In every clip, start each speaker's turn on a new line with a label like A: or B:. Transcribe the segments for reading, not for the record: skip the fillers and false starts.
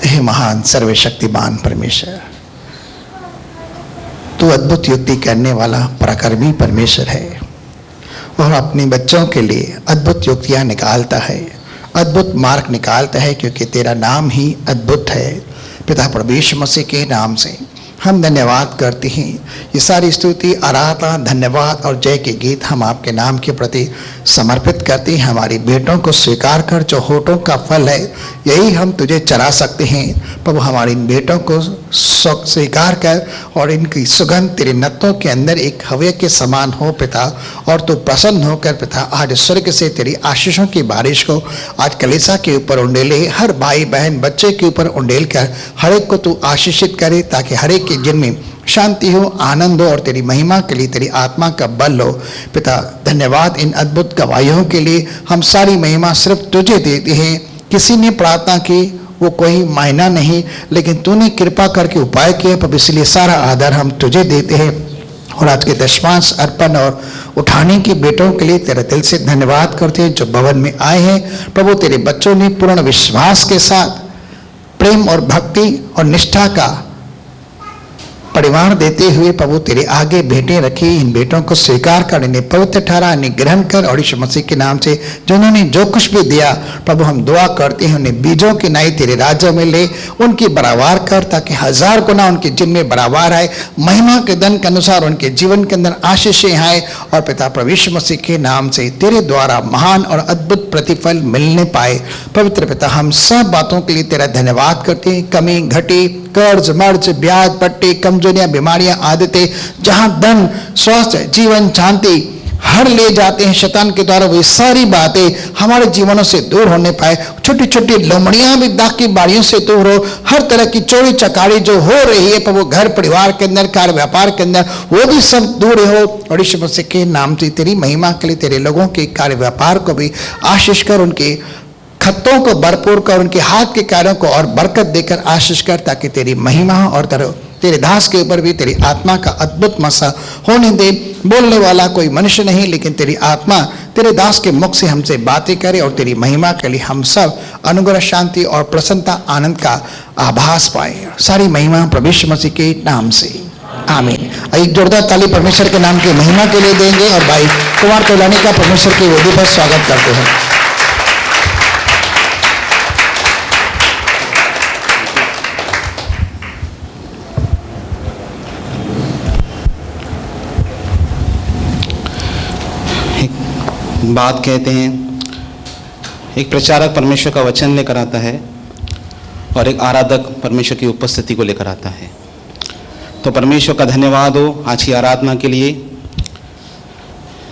A: हे महान सर्वशक्तिमान परमेश्वर, तू अद्भुत युक्ति करने वाला पराक्रमी परमेश्वर है और अपने बच्चों के लिए अद्भुत युक्तियां निकालता है, अद्भुत मार्ग निकालता है, क्योंकि तेरा नाम ही अद्भुत है। पिता प्रभु यीशु मसीह के नाम से हम धन्यवाद करते हैं। ये सारी स्तुति, आराधना, धन्यवाद और जय के गीत हम आपके नाम के प्रति समर्पित करते हैं। हमारी बेटों को स्वीकार कर, जो होठों का फल है यही हम तुझे चढ़ा सकते हैं। प्रभु हमारे इन बेटों को स्वीकार कर और इनकी सुगंध तेरे नत्थों के अंदर एक हवा के समान हो पिता, और तू प्रसन्न होकर पिता आज स्वर्ग से तेरी आशीषों की बारिश को आज कलीसिया के ऊपर उंडेले, हर भाई बहन बच्चे के ऊपर उंडेल कर हर एक को तू आशीषित करे, ताकि हर एक के जिनमें शांति हो, आनंद हो और तेरी महिमा के लिए तेरी आत्मा का बल हो। पिता धन्यवाद इन अद्भुत गवाहियों के लिए। हम सारी महिमा सिर्फ तुझे देते हैं। किसी ने प्रार्थना की वो कोई मायना नहीं, लेकिन तूने कृपा करके उपाय किए प्रभु, इसलिए सारा आदर हम तुझे देते हैं। और आज के दशमांश अर्पण और उठाने के बेटों के लिए तेरे दिल से धन्यवाद करते हैं जो भवन में आए हैं। प्रभु तेरे बच्चों ने पूर्ण विश्वास के साथ प्रेम और भक्ति और निष्ठा का परिवार देते हुए प्रभु तेरे आगे भेंटें रखी। इन बेटों को स्वीकार कर, इन्हें पवित्र ठहरा, इन्हें ग्रहण कर, और यीशु मसीह के नाम से जिन्होंने जो कुछ भी दिया प्रभु हम दुआ करते हैं उन्हें बीजों की नाई तेरे राज्य में ले, उनकी बराबर कर, ताकि 1000 गुना उनके जिनमें बराबर आए, महिमा के धन के अनुसार उनके जीवन के अंदर आशीषें आए, और पिता प्रभु यीशु मसीह के नाम से तेरे द्वारा महान और अद्भुत प्रतिफल मिलने पाए। पवित्र पिता हम सब बातों के लिए तेरा धन्यवाद करते हैं। कमी घटी, कर्ज मर्ज, ब्याज पट्टी, कमजोरियां, बीमारियां, आदतें, जहां धन, स्वास्थ्य, जीवन, शांति हर ले जाते हैं शैतान के द्वारा, वही सारी बातें हमारे जीवनों से दूर होने पाए। छोटी छोटी लोमड़ियां भी दाग की बारियों से दूर हो, हर तरह की चोरी चकारी जो हो रही है प्रभु घर परिवार के अंदर, कार्य व्यापार के अंदर, वो भी सब दूर हो। और यीशु मसीह के नाम से तेरी महिमा के लिए तेरे लोगों के कार्य व्यापार को भी आशीष कर, उनके खत्तों को भरपूर कर, उनके हाथ के कार्यों को और बरकत देकर आशीष कर, ताकि तेरी महिमा और तेरे दास के ऊपर भी तेरी आत्मा का अद्भुत मसा होने दे। बोलने वाला कोई मनुष्य नहीं, लेकिन तेरी आत्मा तेरे दास के मुख से हमसे बातें करे, और तेरी महिमा के लिए हम सब अनुग्रह, शांति और प्रसन्नता, आनंद का आभास पाए। सारी महिमा प्रभु यीशु मसीह के नाम से आमीन। एक जोरदार ताली परमेश्वर के नाम की महिमा के लिए देंगे और भाई कुमार तोलानी का परमेश्वर की वेदी पर स्वागत करते हैं।
B: बात कहते हैं, एक प्रचारक परमेश्वर का वचन लेकर आता है और एक आराधक परमेश्वर की उपस्थिति को लेकर आता है। तो परमेश्वर का धन्यवाद हो आज की आराधना के लिए।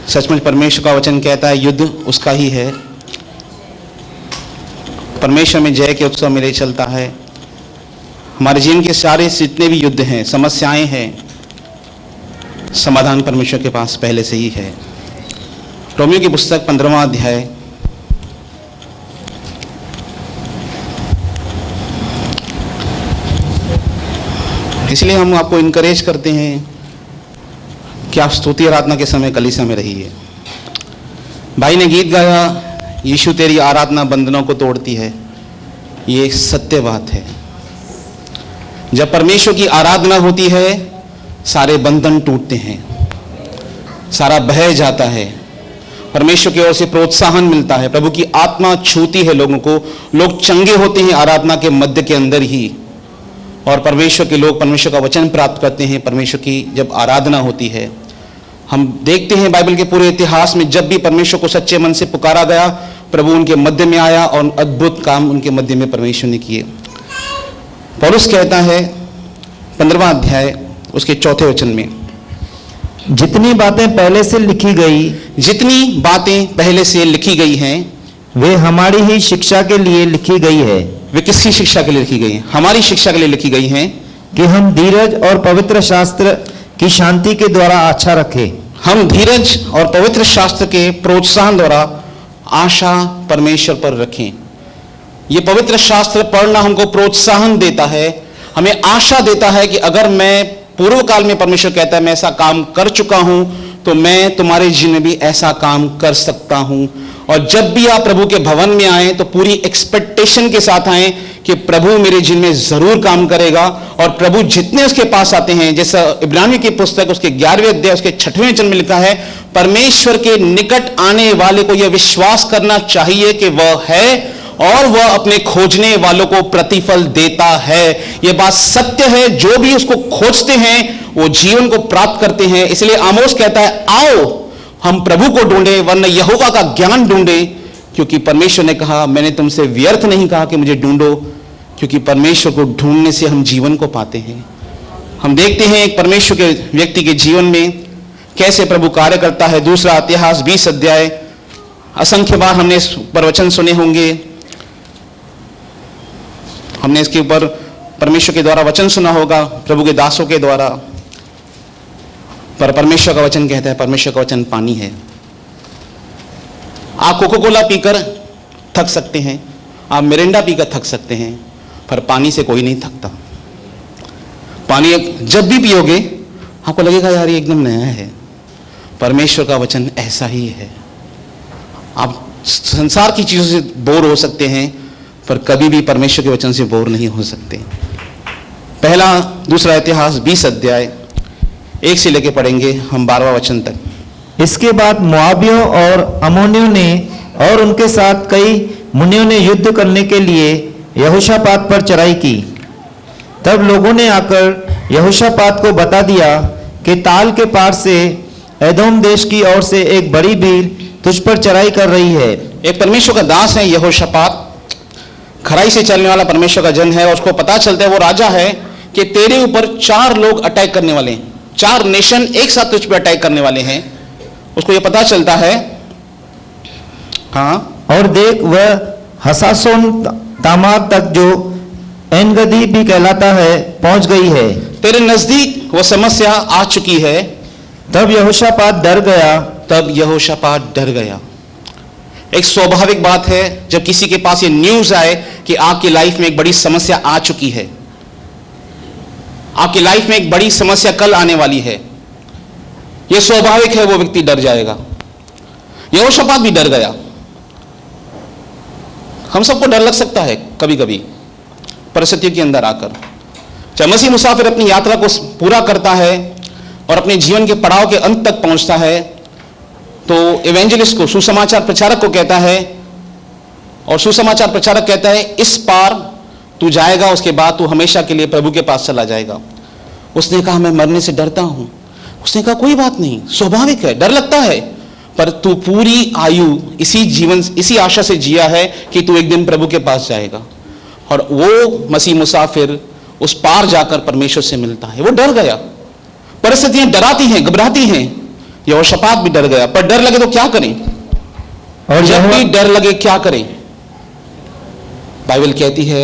B: सचमुच परमेश्वर का वचन कहता है युद्ध उसका ही है। परमेश्वर में जय के उत्सव में ले चलता है। हमारे जीवन के सारे जितने भी युद्ध हैं, समस्याएं हैं, समाधान परमेश्वर के पास पहले से ही है। रोमियो की पुस्तक 15वां अध्याय इसलिए हम आपको इनकरेज करते हैं कि आप स्तुति आराधना के समय कलीसिया में रहिए। भाई ने गीत गाया, यीशु तेरी आराधना बंधनों को तोड़ती है। ये सत्य बात है। जब परमेश्वर की आराधना होती है सारे बंधन टूटते हैं, सारा भय जाता है, परमेश्वर की ओर से प्रोत्साहन मिलता है, प्रभु की आत्मा छूती है लोगों को, लोग चंगे होते हैं आराधना के मध्य के अंदर ही। और परमेश्वर के लोग परमेश्वर का वचन प्राप्त करते हैं परमेश्वर की जब आराधना होती है। हम देखते हैं बाइबल के पूरे इतिहास में जब भी परमेश्वर को सच्चे मन से पुकारा गया, प्रभु उनके मध्य में आया और अद्भुत काम उनके मध्य में परमेश्वर ने किए। पौलुस कहता है 15वां अध्याय उसके 4थे वचन में,
C: जितनी बातें पहले से लिखी गई हैं वे हमारी ही शिक्षा के लिए लिखी गई है।
B: वे किसकी शिक्षा के लिए लिखी गई हैं? हमारी शिक्षा के लिए लिखी गई हैं
C: कि हम धीरज और पवित्र शास्त्र की शांति के द्वारा आशा रखें।
B: हम धीरज और पवित्र शास्त्र के प्रोत्साहन द्वारा आशा परमेश्वर पर रखें। ये पवित्र शास्त्र पढ़ना हमको प्रोत्साहन देता है, हमें आशा देता है कि अगर मैं पूर्व काल में, परमेश्वर कहता है मैं ऐसा काम कर चुका हूं, तो मैं तुम्हारे जीवन में भी ऐसा काम कर सकता हूं। और जब भी आप प्रभु के भवन में आए तो पूरी एक्सपेक्टेशन के साथ आए कि प्रभु मेरे जीवन में जरूर काम करेगा। और प्रभु जितने उसके पास आते हैं, जैसा इब्रानियों की पुस्तक उसके 11वें अध्याय उसके 6वें वचन में लिखा है, परमेश्वर के निकट आने वाले को यह विश्वास करना चाहिए कि वह है और वह अपने खोजने वालों को प्रतिफल देता है। यह बात सत्य है, जो भी उसको खोजते हैं वो जीवन को प्राप्त करते हैं। इसलिए आमोस कहता है, आओ हम प्रभु को ढूंढे, वरना यहोवा का ज्ञान ढूंढे, क्योंकि परमेश्वर ने कहा, मैंने तुमसे व्यर्थ नहीं कहा कि मुझे ढूंढो, क्योंकि परमेश्वर को ढूंढने से हम जीवन को पाते हैं। हम देखते हैं एक परमेश्वर के व्यक्ति के जीवन में कैसे प्रभु कार्य करता है। दूसरा इतिहास 20 अध्याय, असंख्य बार हमने इस पर वचन सुने होंगे, हमने इसके ऊपर परमेश्वर के द्वारा वचन सुना होगा, प्रभु के दासों के द्वारा। पर परमेश्वर का वचन कहता है, परमेश्वर का वचन पानी है। आप कोको कोला पीकर थक सकते हैं, आप मिरिंडा पीकर थक सकते हैं, पर पानी से कोई नहीं थकता। पानी जब भी पियोगे आपको लगेगा यार ये एकदम नया है। परमेश्वर का वचन ऐसा ही है। आप संसार की चीजों से बोर हो सकते हैं, पर कभी भी परमेश्वर के वचन से बोर नहीं हो सकते। पहला दूसरा इतिहास 20 अध्याय 1 से लेके पढ़ेंगे हम 12वां वचन तक।
C: इसके बाद मोआबियों और अमोनियों ने और उनके साथ कई मुनियों ने युद्ध करने के लिए यहोशापात पर चढ़ाई की। तब लोगों ने आकर यहोशापात को बता दिया कि ताल के पार से एदोम देश की ओर से एक बड़ी भीड़ तुझ पर चढ़ाई कर रही है।
B: एक परमेश्वर का दास है यहोशापात, खराई से चलने वाला परमेश्वर का जन है, और उसको पता चलता है, वो राजा है, कि तेरे ऊपर 4 लोग अटैक करने वाले हैं, 4 नेशन एक साथ तुझ पर अटैक करने वाले हैं। उसको ये पता चलता है। हाँ,
C: और देख वह हसासोन तामार तक, जो एनगदी भी कहलाता है, पहुंच गई है।
B: तेरे नजदीक वो समस्या आ चुकी है।
C: तब यहोशापात डर गया।
B: तब यहोशापात डर गया। एक स्वाभाविक बात है, जब किसी के पास ये न्यूज आए कि आपकी लाइफ में एक बड़ी समस्या आ चुकी है, आपकी लाइफ में एक बड़ी समस्या कल आने वाली है, यह स्वाभाविक है, वो व्यक्ति डर जाएगा। यहोशापात भी डर गया। हम सबको डर लग सकता है कभी कभी परिस्थितियों के अंदर आकर। जब मसीह मुसाफिर अपनी यात्रा को पूरा करता है और अपने जीवन के पड़ाव के अंत तक पहुंचता है, तो एवेंजलिस्ट को, सुसमाचार प्रचारक को कहता है, और सुसमाचार प्रचारक कहता है, इस पार तू जाएगा, उसके बाद तू हमेशा के लिए प्रभु के पास चला जाएगा। उसने कहा, मैं मरने से डरता हूं। उसने कहा, कोई बात नहीं, स्वाभाविक है, डर लगता है, पर तू पूरी आयु इसी आशा से जिया है कि तू एक दिन प्रभु के पास जाएगा। और वो मसीह मुसाफिर उस पार जाकर परमेश्वर से मिलता है। वो डर गया। परिस्थितियां डराती हैं, घबराती हैं। यहोशापात भी डर गया। पर डर लगे तो क्या करें? और जब भी डर लगे क्या करें? बाइबल कहती है,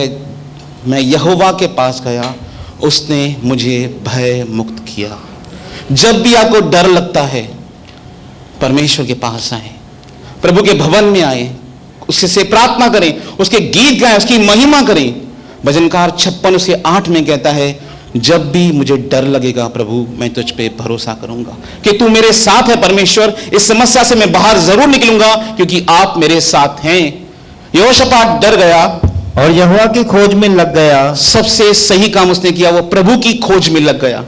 B: मैं यहोवा के पास गया, उसने मुझे भय मुक्त किया। जब भी आपको डर लगता है, परमेश्वर के पास आए, प्रभु के भवन में आए, उससे प्रार्थना करें, उसके गीत गाएं, उसकी महिमा करें। भजनकार 56 उसके 8 में कहता है, जब भी मुझे डर लगेगा प्रभु, मैं तुझ पे भरोसा करूंगा कि तू मेरे साथ है। परमेश्वर, इस समस्या से मैं बाहर जरूर निकलूंगा क्योंकि आप मेरे साथ हैं। यहोशापात डर गया
C: और यहोवा की खोज में लग गया।
B: सबसे सही काम उसने किया, वो प्रभु की खोज में लग गया,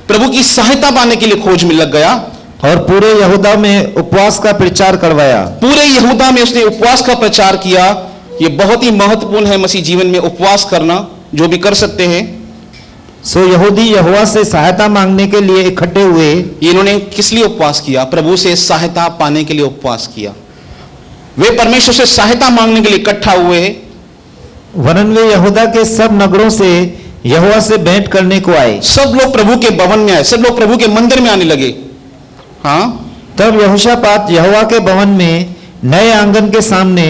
B: प्रभु की सहायता पाने के लिए खोज में लग गया।
C: और पूरे यहूदा में उपवास का प्रचार करवाया।
B: पूरे यहूदा में उसने उपवास का प्रचार किया। यह बहुत ही महत्वपूर्ण है मसीह जीवन में, उपवास करना, जो भी कर सकते हैं।
C: सो यहूदी यहोवा से सहायता मांगने के लिए इकट्ठे हुए।
B: इन्होंने किस लिए उपवास किया? प्रभु से सहायता पाने के लिए उपवास किया। वे परमेश्वर से सहायता मांगने के लिए इकट्ठा हुए।
C: वरन वे यहूदा के सब नगरों से यहोवा से भेंट करने को आए।
B: सब लोग प्रभु के भवन में आए, सब लोग प्रभु के मंदिर में आने लगे। हाँ,
C: तब यहोशापात यहोवा के भवन में नए आंगन के सामने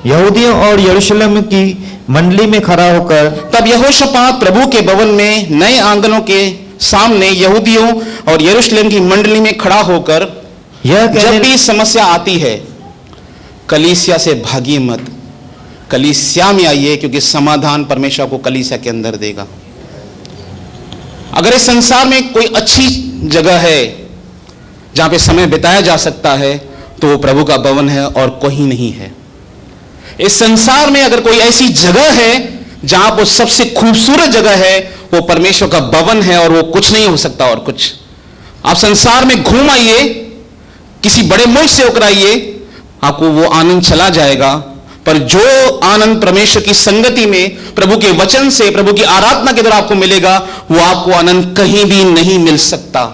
C: यहूदियों और यरूशलेम की मंडली में खड़ा होकर।
B: तब यहोशापात प्रभु के भवन में नए आंगनों के सामने यहूदियों और यरूशलेम की मंडली में खड़ा होकर, जब भी समस्या आती है, कलीसिया से भागिए मत, कलीसिया में आइए, क्योंकि समाधान परमेश्वर को कलीसिया के अंदर देगा। अगर इस संसार में कोई अच्छी जगह है जहां पे समय बिताया जा सकता है, तो वो प्रभु का भवन है और कोई नहीं है। इस संसार में अगर कोई ऐसी जगह है जहां पर सबसे खूबसूरत जगह है, वो परमेश्वर का भवन है और वो कुछ नहीं हो सकता और कुछ। आप संसार में घूम आइए, किसी बड़े मुल्क से होकर आइए, आपको वो आनंद चला जाएगा, पर जो आनंद परमेश्वर की संगति में, प्रभु के वचन से, प्रभु की आराधना के द्वारा आपको मिलेगा, वो आपको आनंद कहीं भी नहीं मिल सकता।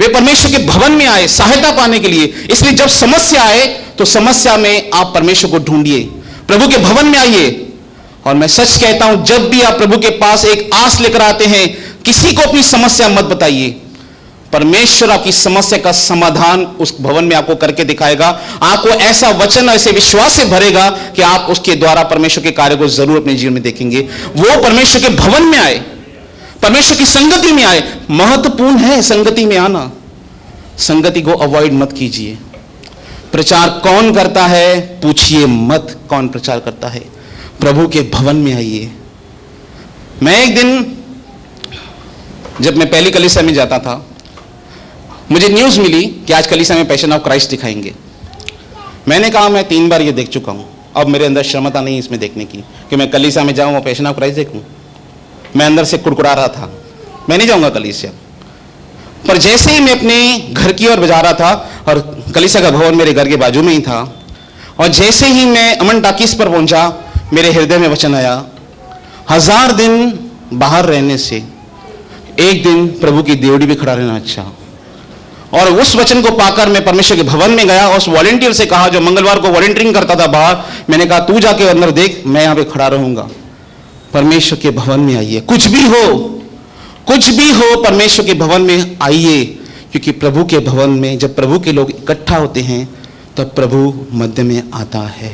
B: वे परमेश्वर के भवन में आए सहायता पाने के लिए, इसलिए जब समस्या आए तो समस्या में आप परमेश्वर को ढूंढिए, प्रभु के भवन में आइए। और मैं सच कहता हूं, जब भी आप प्रभु के पास एक आस लेकर आते हैं, किसी को अपनी समस्या मत बताइए, परमेश्वर आपकी समस्या का समाधान उस भवन में आपको करके दिखाएगा। आपको ऐसा वचन, ऐसे विश्वास से भरेगा कि आप उसके द्वारा परमेश्वर के कार्य को जरूर अपने जीवन में देखेंगे। वो परमेश्वर के भवन में आए, परमेश्वर की संगति में आए। महत्वपूर्ण है संगति में आना, संगति को अवॉइड मत कीजिए। प्रचार कौन करता है, पूछिए मत कौन प्रचार करता है। प्रभु के भवन में आइए। मैं एक दिन, जब मैं पहली कलीसिया में जाता था, मुझे न्यूज़ मिली कि आज कलीसिया में पैशन ऑफ क्राइस्ट दिखाएंगे। मैंने कहा मैं 3 बार ये देख चुका हूँ, अब मेरे अंदर क्षमता नहीं इसमें देखने की कि मैं कलीसिया में जाऊँ और पैशन ऑफ क्राइस्ट देखूँ। मैं अंदर से कुड़कुड़ा रहा था, मैं नहीं जाऊँगा कलीसिया। पर जैसे ही मैं अपने घर की ओर जा रहा था, और कलीसिया का भवन मेरे घर के बाजू में ही था, और जैसे ही मैं अमन टाकीस पर पहुंचा, मेरे हृदय में वचन आया, 1000 दिन बाहर रहने से एक दिन प्रभु की देवड़ी भी खड़ा रहना अच्छा। और उस वचन को पाकर मैं परमेश्वर के भवन में गया और उस वॉलंटियर से कहा, जो मंगलवार को वॉलंटियरिंग करता था बाहर, मैंने कहा तू जाके अंदर देख, मैं यहां पे खड़ा रहूंगा। परमेश्वर के भवन में आइए, कुछ भी हो परमेश्वर के भवन में आइए, क्योंकि प्रभु के भवन में जब प्रभु के लोग इकट्ठा होते हैं तब प्रभु मध्य में आता है।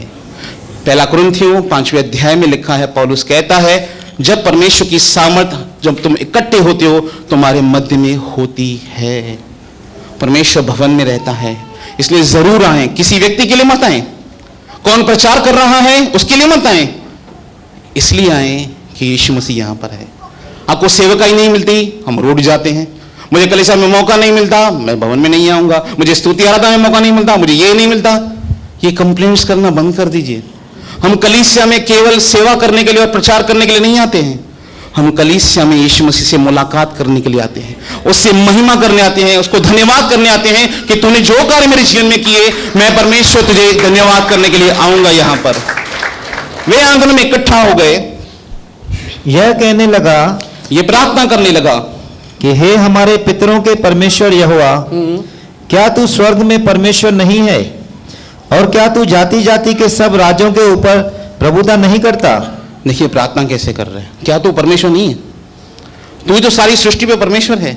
B: पहला कुरिन्थियों 5वें अध्याय में लिखा है, पौलुस कहता है, जब परमेश्वर की सामर्थ, जब तुम इकट्ठे होते हो, तुम्हारे मध्य में होती है। परमेश्वर भवन में रहता है, इसलिए जरूर आए। किसी व्यक्ति के लिए मत आए, कौन प्रचार कर रहा है उसके लिए मत आए, इसलिए आए कि यीशु मसीह यहां पर है। आपको सेवकाई नहीं मिलती, हम रोड जाते हैं। मुझे कलीसिया में मौका नहीं मिलता, मैं भवन में नहीं आऊंगा। मुझे स्तुति आराधना में मौका नहीं मिलता, मुझे ये नहीं मिलता। ये कंप्लेंट्स करना बंद कर दीजिए। हम कलीसिया में केवल सेवा करने के लिए और प्रचार करने के लिए नहीं आते हैं। हम कलीसिया में यीशु मसीह से मुलाकात करने के लिए आते हैं, उससे महिमा करने आते हैं, उसको धन्यवाद करने आते हैं कि तूने जो कार्य मेरे जीवन में किए, मैं परमेश्वर तुझे धन्यवाद करने के लिए आऊंगा। यहां पर वे आंगन में इकट्ठा हो गए,
C: यह कहने लगा,
B: ये प्रार्थना करने लगा
C: कि हे हमारे पितरों के परमेश्वर यहोवा, क्या तू स्वर्ग में परमेश्वर नहीं है? और क्या तू जाति जाति के सब राज्यों के ऊपर प्रभुता नहीं करता?
B: देखिए प्रार्थना कैसे कर रहे हैं। क्या तू परमेश्वर नहीं है? तू ही तो सारी सृष्टि पे परमेश्वर है।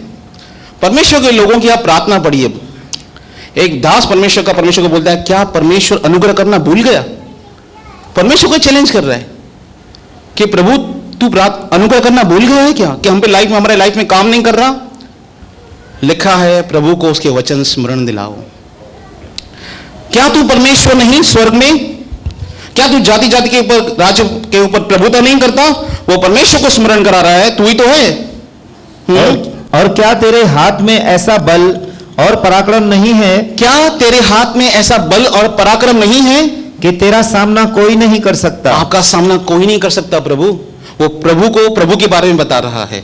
B: परमेश्वर के लोगों की आप प्रार्थना पढ़िए। एक दास परमेश्वर को बोलता है, क्या परमेश्वर अनुग्रह करना भूल गया? परमेश्वर को चैलेंज कर रहा है कि प्रभु तू अनुग्रह करना भूल गया है क्या, कि हम पे हमारे लाइफ में काम नहीं कर रहा? लिखा है, प्रभु को उसके वचन स्मरण दिलाओ। क्या तू परमेश्वर नहीं स्वर्ग में? क्या तू जाति जाति के ऊपर, राज्य के ऊपर प्रभुता नहीं करता? वो परमेश्वर को स्मरण करा रहा है, तू ही तो है।
C: और क्या तेरे हाथ में ऐसा बल और पराक्रम नहीं है?
B: क्या तेरे हाथ में ऐसा बल और पराक्रम नहीं है
C: कि तेरा सामना कोई नहीं कर सकता?
B: आपका सामना कोई नहीं कर सकता। प्रभु, वो प्रभु को प्रभु के बारे में बता रहा है।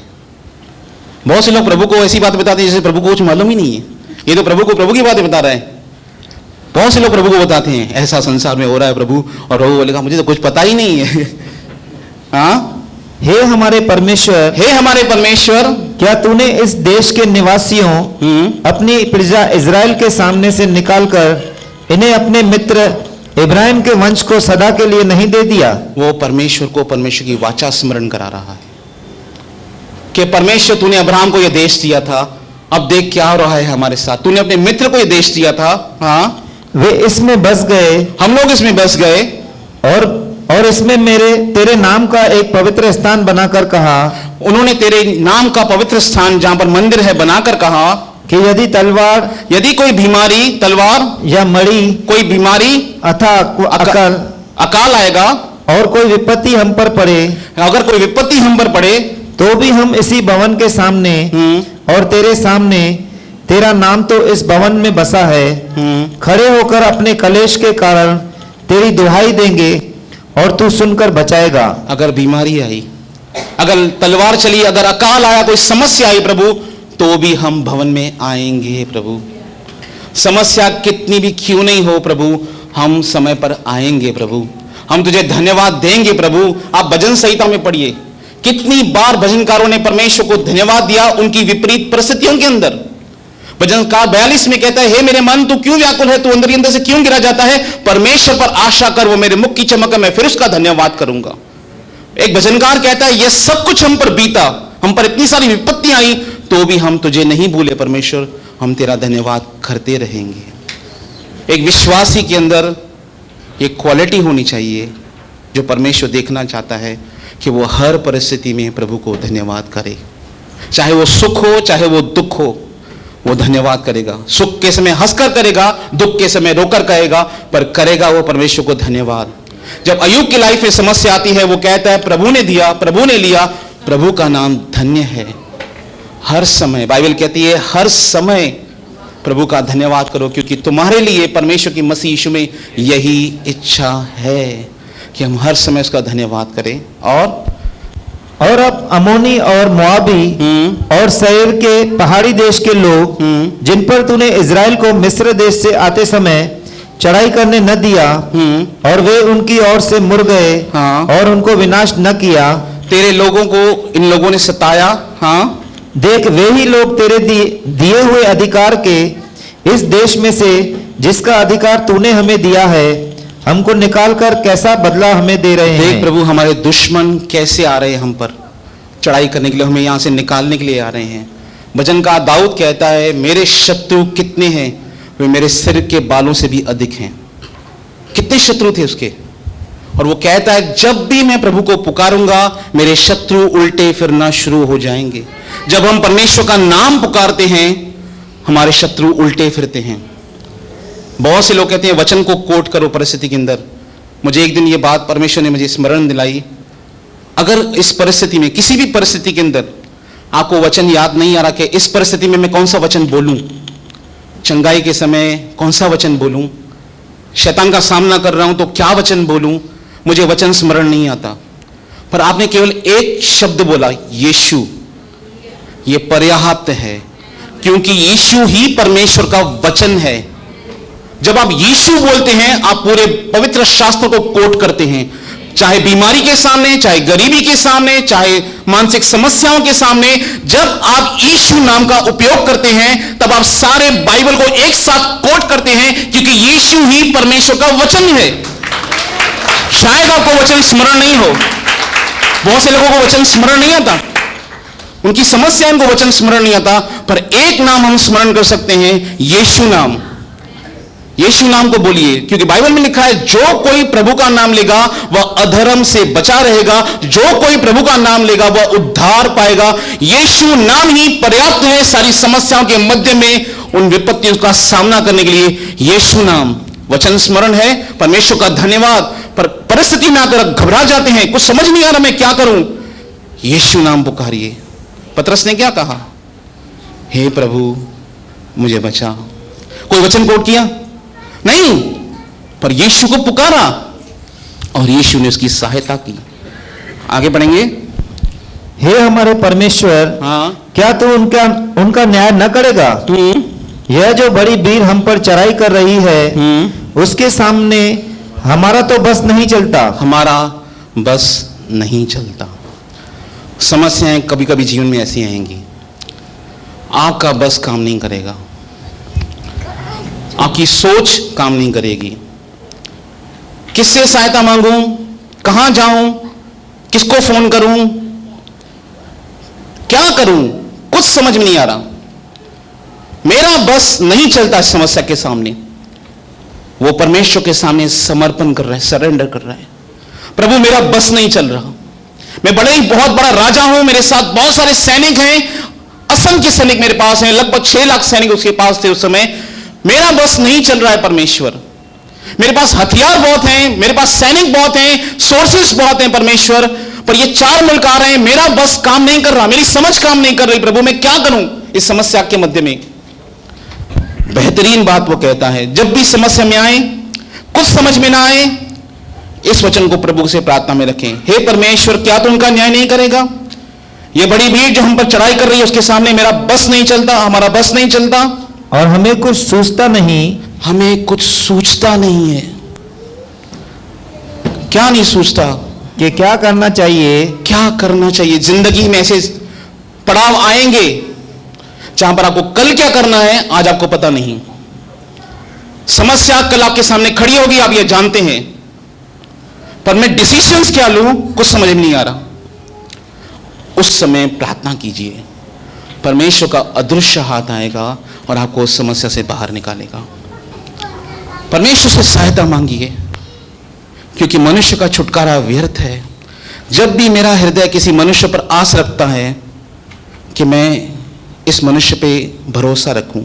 B: बहुत से लोग प्रभु को ऐसी बात बताते हैं जैसे प्रभु को कुछ मालूम ही नहीं है। ये तो प्रभु को प्रभु की बातें बता रहे हैं। बहुत से लोग प्रभु को बताते हैं, ऐसा संसार में हो रहा है प्रभु, और प्रभु बोलेगा मुझे तो कुछ पता ही नहीं है। हाँ,
C: हे हमारे परमेश्वर,
B: हे हमारे परमेश्वर,
C: क्या तूने इस देश के निवासियों अपनी प्रजा इज़राइल के सामने से निकालकर इन्हें अपने मित्र इब्राहिम के वंश को सदा के लिए नहीं दे दिया?
B: वो परमेश्वर को परमेश्वर की वाचा स्मरण करा रहा है कि परमेश्वर तूने अब्राहम को यह देश दिया था, अब देख क्या हो रहा है हमारे साथ। तूने अपने मित्र को यह देश दिया था, हाँ,
C: वे इसमें बस गए,
B: हम लोग इसमें बस गए,
C: और इसमें तेरे नाम का एक पवित्र स्थान बनाकर कहा,
B: उन्होंने तेरे नाम का पवित्र स्थान जहां पर मंदिर है बनाकर कहा
C: कि यदि तलवार,
B: यदि कोई बीमारी, तलवार
C: या मड़ी,
B: कोई बीमारी
C: अथवा
B: अकाल आएगा,
C: और कोई विपत्ति हम पर पड़े,
B: अगर कोई विपत्ति हम पर पड़े,
C: तो भी हम इसी भवन के सामने और तेरे सामने तेरा नाम तो इस भवन में बसा है। खड़े होकर अपने कलेश के कारण तेरी दुहाई देंगे और तू सुनकर बचाएगा।
B: अगर बीमारी आई, अगर तलवार चली, अगर अकाल आया, कोई समस्या आई प्रभु, तो भी हम भवन में आएंगे प्रभु। समस्या कितनी भी क्यों नहीं हो प्रभु, हम समय पर आएंगे प्रभु। हम तुझे धन्यवाद देंगे प्रभु। आप भजन संहिता में पढ़िए, कितनी बार भजनकारों ने परमेश्वर को धन्यवाद दिया उनकी विपरीत परिस्थितियों के अंदर। भजनकार 42 में कहता है, हे मेरे मन तू क्यों व्याकुल है, तू अंदर ही अंदर से क्यों गिरा जाता है, परमेश्वर पर आशा कर, वो मेरे मुख की चमक है, मैं फिर उसका धन्यवाद करूंगा। एक भजनकार कहता है, यह सब कुछ हम पर बीता, हम पर इतनी सारी विपत्तियां आई, तो भी हम तुझे नहीं भूले परमेश्वर, हम तेरा धन्यवाद करते रहेंगे। एक विश्वासी के अंदर एक क्वालिटी होनी चाहिए जो परमेश्वर देखना चाहता है कि वो हर परिस्थिति में प्रभु को धन्यवाद करे। चाहे वो सुख हो, चाहे वो दुख हो, वो धन्यवाद करेगा। सुख के समय हंसकर करेगा, दुख के समय रोकर कहेगा, पर करेगा वो परमेश्वर को धन्यवाद। जब अय्यूब की लाइफ में समस्या आती है, वो कहता है प्रभु ने दिया, प्रभु ने लिया, प्रभु का नाम धन्य है। हर समय बाइबल कहती है, हर समय प्रभु का धन्यवाद करो, क्योंकि तुम्हारे लिए परमेश्वर की मसीह यीशु में यही इच्छा है कि हम हर समय उसका धन्यवाद करें।
C: और अब अमोनी और मोआबी और सैर के पहाड़ी देश के लोग जिन पर तूने इजराइल को मिस्र देश से आते समय चढ़ाई करने न दिया, और वे उनकी ओर से मुड़ गए और उनको विनाश न किया।
B: तेरे लोगों को इन लोगों ने सताया। हाँ,
C: देख वे ही लोग तेरे दिए हुए अधिकार के इस देश में से जिसका अधिकार तूने हमें दिया है, हमको निकालकर कैसा बदला हमें दे रहे हैं।
B: देख प्रभु, हमारे दुश्मन कैसे आ रहे हैं हम पर चढ़ाई करने के लिए, हमें यहां से निकालने के लिए आ रहे हैं। भजन का दाऊद कहता है, मेरे शत्रु कितने हैं, वे मेरे सिर के बालों से भी अधिक हैं। कितने शत्रु थे उसके, और वो कहता है जब भी मैं प्रभु को पुकारूंगा मेरे शत्रु उल्टे फिरना शुरू हो जाएंगे। जब हम परमेश्वर का नाम पुकारते हैं हमारे शत्रु उल्टे फिरते हैं। बहुत से लोग कहते हैं वचन को कोट करो परिस्थिति के अंदर। मुझे एक दिन ये बात परमेश्वर ने मुझे स्मरण दिलाई, अगर इस परिस्थिति में, किसी भी परिस्थिति के अंदर आपको वचन याद नहीं आ रहा कि इस परिस्थिति में मैं कौन सा वचन बोलूं, चंगाई के समय कौन सा वचन बोलूं, शैतान का सामना कर रहा हूं तो क्या वचन बोलूं, मुझे वचन स्मरण नहीं आता, पर आपने केवल एक शब्द बोला, यीशु। ये पर्याप्त है, क्योंकि यीशु ही परमेश्वर का वचन है। जब आप यीशु बोलते हैं, आप पूरे पवित्र शास्त्र को कोट करते हैं, चाहे बीमारी के सामने, चाहे गरीबी के सामने, चाहे मानसिक समस्याओं के सामने। जब आप यीशु नाम का उपयोग करते हैं, तब आप सारे बाइबल को एक साथ कोट करते हैं, क्योंकि यीशु ही परमेश्वर का वचन है। शायद आपको वचन स्मरण नहीं हो, बहुत से लोगों को वचन स्मरण नहीं आता, उनकी समस्या इनको वचन स्मरण नहीं आता, पर एक नाम हम स्मरण कर सकते हैं, यीशु नाम। यीशु नाम को बोलिए, क्योंकि बाइबल में लिखा है जो कोई प्रभु का नाम लेगा वह अधर्म से बचा रहेगा, जो कोई प्रभु का नाम लेगा वह उद्धार पाएगा। यीशु नाम ही पर्याप्त है सारी समस्याओं के मध्य में उन विपत्तियों का सामना करने के लिए। यीशु नाम वचन स्मरण है, परमेश्वर का धन्यवाद। पर परिस्थिति में आकर घबरा जाते हैं, कुछ समझ नहीं आ रहा मैं क्या करूं, यीशु नाम पुकारिए। पतरस ने क्या कहा, हे प्रभु मुझे बचा। कोई वचन कोट किया नहीं, पर यीशु को पुकारा और यीशु ने उसकी सहायता की। आगे बढ़ेंगे।
C: हे हमारे परमेश्वर,
B: हाँ,
C: क्या तू उनका न्याय न करेगा? यह जो बड़ी भीड़ हम पर चढ़ाई कर रही है, उसके सामने हमारा तो बस नहीं चलता। हमारा
B: बस नहीं चलता। समस्याएं कभी कभी जीवन में ऐसी आएंगी, आपका बस काम नहीं करेगा, आपकी सोच काम नहीं करेगी। किससे सहायता मांगूं, कहां जाऊं, किसको फोन करूं, क्या करूं, कुछ समझ में नहीं आ रहा। मेरा बस नहीं चलता इस समस्या के सामने। वो परमेश्वर के सामने समर्पण कर रहा है, सरेंडर कर रहा है। प्रभु मेरा बस नहीं चल रहा, मैं बड़े ही बहुत बड़ा राजा हूं, मेरे साथ बहुत सारे सैनिक हैं, असंख्य सैनिक मेरे पास हैं, लगभग 6 लाख सैनिक उसके पास थे उस समय। मेरा बस नहीं चल रहा है परमेश्वर, मेरे पास हथियार बहुत हैं, मेरे पास सैनिक बहुत हैं, सोर्सेस बहुत हैं परमेश्वर, पर ये 4 मुल्क आ रहे हैं, मेरा बस काम नहीं कर रहा, मेरी समझ काम नहीं कर रही। प्रभु मैं क्या करूं इस समस्या के मध्य में। बेहतरीन बात वो कहता है, जब भी समस्या में आए, कुछ समझ में ना आए, इस वचन को प्रभु से प्रार्थना में रखें, हे परमेश्वर क्या तू उनका न्याय नहीं करेगा? ये बड़ी भीड़ जो हम पर चढ़ाई कर रही है उसके सामने मेरा बस नहीं चलता, हमारा बस नहीं चलता,
C: और हमें कुछ सूझता नहीं।
B: हमें कुछ सूझता नहीं है। क्या नहीं सूझता?
C: कि क्या करना चाहिए।
B: क्या करना चाहिए? जिंदगी में ऐसे पड़ाव आएंगे जहां पर आपको कल क्या करना है आज आपको पता नहीं। समस्या कल आपके सामने खड़ी होगी, आप ये जानते हैं, पर मैं डिसीजंस क्या लूं कुछ समझ में नहीं आ रहा। उस समय प्रार्थना कीजिए, परमेश्वर का अदृश्य हाथ आएगा और आपको उस समस्या से बाहर निकालेगा। परमेश्वर से सहायता मांगिए, क्योंकि मनुष्य का छुटकारा व्यर्थ है। जब भी मेरा हृदय किसी मनुष्य पर आस रखता है कि मैं इस मनुष्य पे भरोसा रखूं,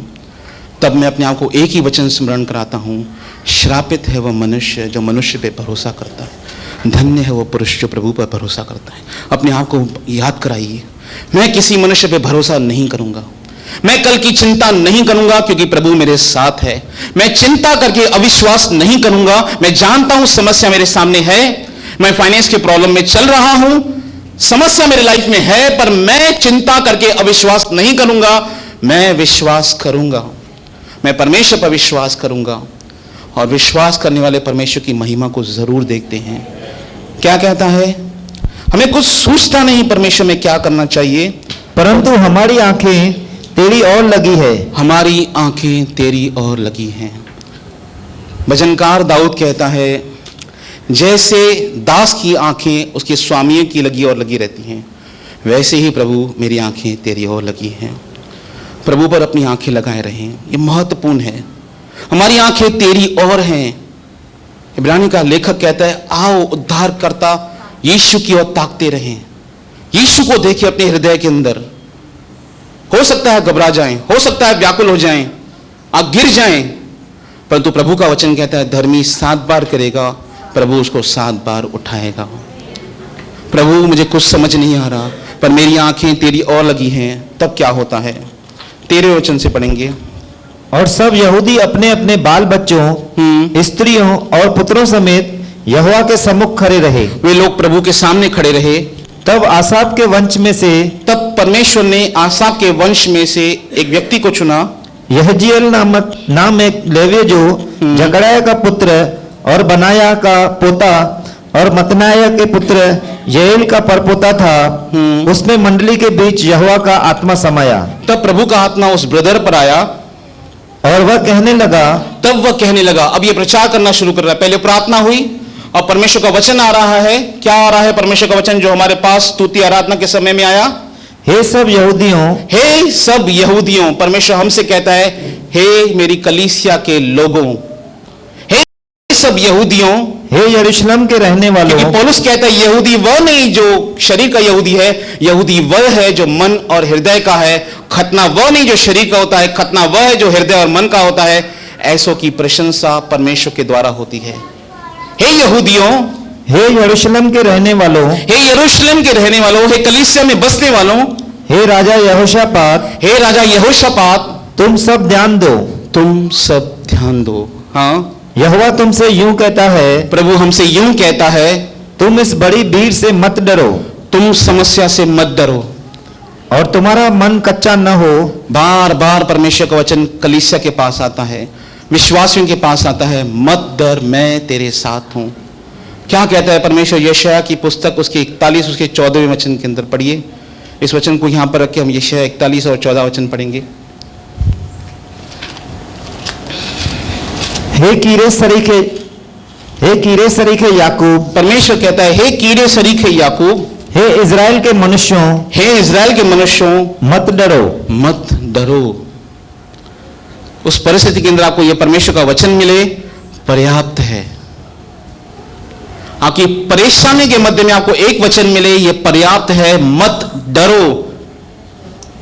B: तब मैं अपने आप को एक ही वचन स्मरण कराता हूं, श्रापित है वह मनुष्य जो मनुष्य पे भरोसा करता है, धन्य है वह पुरुष जो प्रभु पर भरोसा करता है। अपने आप को याद कराइए, मैं किसी मनुष्य पे भरोसा नहीं करूंगा, मैं कल की चिंता नहीं करूंगा क्योंकि प्रभु मेरे साथ है। मैं चिंता करके अविश्वास नहीं करूंगा, मैं जानता हूं समस्या मेरे सामने है, मैं फाइनेंस के प्रॉब्लम में चल रहा हूं, समस्या मेरे लाइफ में है, पर मैं चिंता करके अविश्वास नहीं करूंगा, मैं विश्वास करूंगा, मैं परमेश्वर पर विश्वास करूंगा। और विश्वास करने वाले परमेश्वर की महिमा को जरूर देखते हैं। क्या कहता है? हमें कुछ सूझता नहीं परमेश्वर में क्या करना चाहिए,
C: परंतु हमारी आंखें तेरी ओर लगी है।
B: हमारी आंखें तेरी ओर लगी हैं। भजनकार दाऊद कहता है, जैसे दास की आंखें उसके स्वामियों की लगी और लगी रहती हैं, वैसे ही प्रभु मेरी आंखें तेरी ओर लगी हैं। प्रभु पर अपनी आंखें लगाए रहें, ये महत्वपूर्ण है। हमारी आंखें तेरी ओर हैं। इब्रानी का लेखक कहता है, आओ उद्धारकर्ता यीशु की ओर ताकते रहें, यीशु को देखिए अपने हृदय के अंदर। हो सकता है घबरा जाएं, हो सकता है व्याकुल हो जाएं, आप गिर जाएं, परंतु प्रभु का वचन कहता है धर्मी 7 बार करेगा, प्रभु उसको 7 बार उठाएगा। प्रभु मुझे कुछ समझ नहीं आ रहा, पर मेरी आंखें तेरी ओर लगी हैं। तब क्या होता है? 13वें वचन से पढ़ेंगे।
C: और सब यहूदी अपने अपने बाल बच्चों, स्त्रियों और पुत्रों समेत यहोवा के सम्मुख खड़े रहे।
B: वे लोग प्रभु के सामने खड़े रहे।
C: तब आसाप के वंश में से,
B: तब परमेश्वर ने आसाप के वंश में से एक व्यक्ति को चुना,
C: यहजीएल नाम एक लेवी जो जकड़ाया का पुत्र और बनाया का पोता और मतनाया के पुत्र यएल का परपोता था। उसमें मंडली के बीच यहोवा का आत्मा समाया।
B: तब प्रभु का आत्मा उस ब्रदर पर आया
C: और वह कहने लगा,
B: तब वह कहने लगा। अब ये प्रचार करना शुरू कर रहा है। पहले प्रार्थना हुई और परमेश्वर का वचन आ रहा है। क्या आ रहा है? परमेश्वर का वचन जो हमारे पास स्तुति आराधना के समय में आया,
C: हे सब यहूदियों,
B: हे सब यहूदियों। परमेश्वर हमसे कहता है, हे मेरी कलीसिया के लोगों, हे सब यहूदियों,
C: हे यरूशलेम के रहने वालों।
B: क्योंकि पौलुस कहता है यहूदी वह नहीं जो शरीर का यहूदी है, यहूदी वह है जो मन और हृदय का है। खतना वह नहीं जो शरीर का होता है, खतना वह है जो हृदय और मन का होता है। ऐसों की प्रशंसा परमेश्वर के द्वारा होती है। हे यहूदियों,
C: हे यरूशलेम के रहने वालों,
B: हे यरूशलेम के रहने वालों, हे कलीसिया में बसने वालों,
C: हे राजा यहोशापात,
B: हे राजा यहोशापात,
C: तुम सब ध्यान दो,
B: तुम सब ध्यान दो। हाँ,
C: यहोवा तुमसे यूं कहता है,
B: प्रभु हमसे यूं कहता है,
C: तुम इस बड़ी भीड़ से मत डरो,
B: तुम समस्या से मत डरो
C: और तुम्हारा मन कच्चा न हो।
B: बार बार परमेश्वर का वचन कलीसिया के पास आता है, विश्वासियों के पास आता है, मत डर, मैं तेरे साथ हूं। क्या कहता है परमेश्वर? यशायाह की पुस्तक उसके 41 उसके 14वें वचन के अंदर पढ़िए। इस वचन को यहां पर रख के हम यशायाह 41 और 14 वचन पढ़ेंगे।
C: हे कीड़े सरीखे याकूब,
B: परमेश्वर कहता है, हे कीड़े सरीखे याकूब,
C: हे इज़राइल के मनुष्यों,
B: हे इज़राइल के मनुष्यों,
C: मत डरो,
B: मत डरो। उस परिस्थिति के अंदर आपको यह परमेश्वर का वचन मिले पर्याप्त है। आपकी परेशानी के मध्य में आपको एक वचन मिले, यह पर्याप्त है, मत डरो।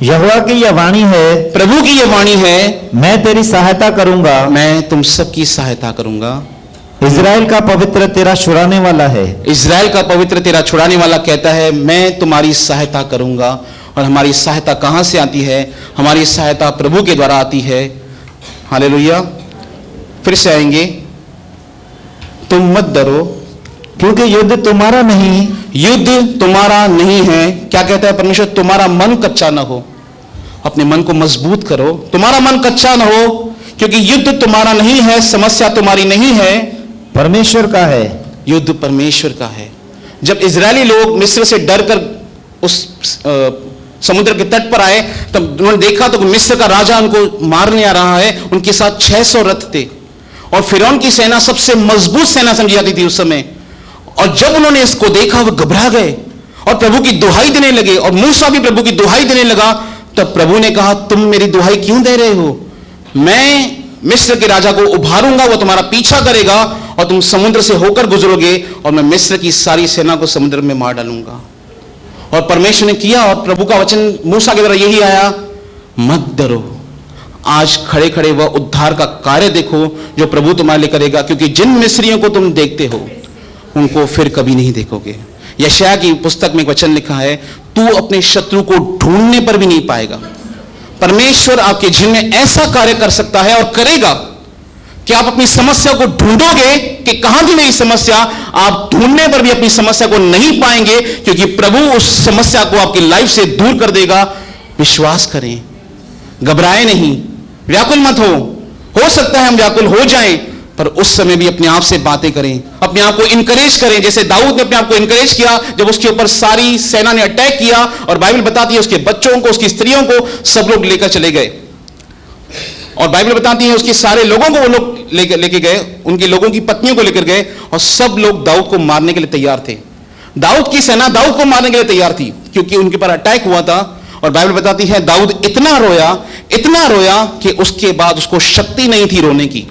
C: यहोवा की यह वाणी है,
B: प्रभु की यह वाणी है,
C: मैं तेरी सहायता करूंगा,
B: मैं तुम सबकी सहायता करूंगा।
C: इज़राइल का पवित्र तेरा छुड़ाने वाला है।
B: इज़राइल का पवित्र तेरा छुड़ाने वाला कहता है, मैं तुम्हारी सहायता करूंगा। और हमारी सहायता कहां से आती है? हमारी सहायता प्रभु के द्वारा आती है। हालेलुया। फिर से आएंगे, तुम मत डरो
C: क्योंकि युद्ध तुम्हारा नहीं,
B: युद्ध तुम्हारा नहीं है। क्या कहता है परमेश्वर? तुम्हारा मन कच्चा ना हो। अपने मन को मजबूत करो, तुम्हारा मन कच्चा ना हो, क्योंकि युद्ध तुम्हारा नहीं है, समस्या तुम्हारी नहीं है,
C: परमेश्वर का है।
B: युद्ध परमेश्वर का है। जब इजरायली लोग मिस्र से डरकर उस समुद्र के तट पर आए, तब उन्होंने देखा तो मिस्र का राजा उनको मारने आ रहा है। उनके साथ 600 रथ थे और फिरौन की सेना सबसे मजबूत सेना समझी जाती थी उस समय। और जब उन्होंने इसको देखा वो घबरा गए और प्रभु की दुहाई देने लगे, और मूसा भी प्रभु की दुहाई देने लगा। तब प्रभु ने कहा, तुम मेरी दुहाई क्यों दे रहे हो? मैं मिस्र के राजा को उभारूंगा, वो तुम्हारा पीछा करेगा और तुम समुद्र से होकर गुजरोगे और मैं मिस्र की सारी सेना को समुद्र में मार डालूंगा। और परमेश्वर ने किया और प्रभु का वचन मूसा के द्वारा यही आया, मत डरो। आज खड़े खड़े वह उद्धार का कार्य देखो जो प्रभु तुम्हारे लिए करेगा, क्योंकि जिन मिस्रियों को तुम देखते हो उनको फिर कभी नहीं देखोगे। यशायाह की पुस्तक में एक वचन लिखा है, तू अपने शत्रु को ढूंढने पर भी नहीं पाएगा। परमेश्वर आपके जीवन में ऐसा कार्य कर सकता है और करेगा कि आप अपनी समस्या को ढूंढोगे कि कहां थी मेरी समस्या। आप ढूंढने पर भी अपनी समस्या को नहीं पाएंगे, क्योंकि प्रभु उस समस्या को आपकी लाइफ से दूर कर देगा। विश्वास करें, घबराए नहीं, व्याकुल मत हो सकता है हम व्याकुल हो जाएं, पर उस समय भी अपने आप से बातें करें, अपने आप को इनकरेज करें। जैसे दाऊद ने अपने आप को इनकरेज किया जब उसके ऊपर सारी सेना ने अटैक किया, और बाइबल बताती है उसके बच्चों को, उसकी स्त्रियों को सब लोग लेकर चले गए। और बाइबल बताती है उसके सारे लोगों को वो लोग लेके गए, उनके लोगों की पत्नियों को लेकर गए, और सब लोग दाऊद को मारने के लिए तैयार थे। दाऊद की सेना दाऊद को मारने के लिए तैयार थी, क्योंकि उनके पर अटैक हुआ था। और बाइबल बताती है दाऊद इतना रोया कि उसके बाद उसको शक्ति नहीं थी रोने की।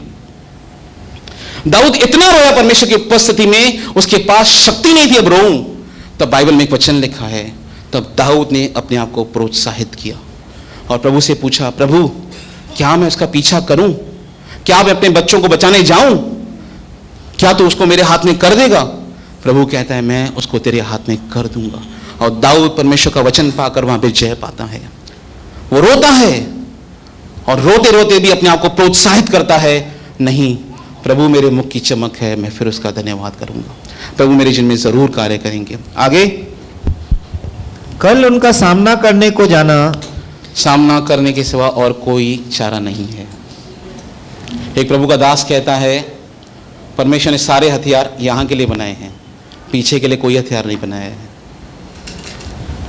B: दाऊद इतना रोया परमेश्वर की उपस्थिति में, उसके पास शक्ति नहीं थी अब रोऊं। तब बाइबल में एक वचन लिखा है, तब दाऊद ने अपने आप को प्रोत्साहित किया और प्रभु से पूछा, प्रभु क्या मैं उसका पीछा करूं? क्या मैं अपने बच्चों को बचाने जाऊं? क्या तू उसको मेरे हाथ में कर देगा? प्रभु कहता है, मैं उसको तेरे हाथ में कर दूंगा। और दाऊद परमेश्वर का वचन पाकर वहां पे जय पाता है। वो रोता है और रोते रोते भी अपने आप को प्रोत्साहित करता है, नहीं प्रभु मेरे मुख की चमक है, मैं फिर उसका धन्यवाद करूंगा। प्रभु मेरे जिन में जरूर कार्य करेंगे। आगे,
C: कल उनका सामना करने को जाना,
B: सामना करने के सिवा और कोई चारा नहीं है। एक प्रभु का दास कहता है, परमेश्वर ने सारे हथियार यहां के लिए बनाए हैं, पीछे के लिए कोई हथियार नहीं बनाया है।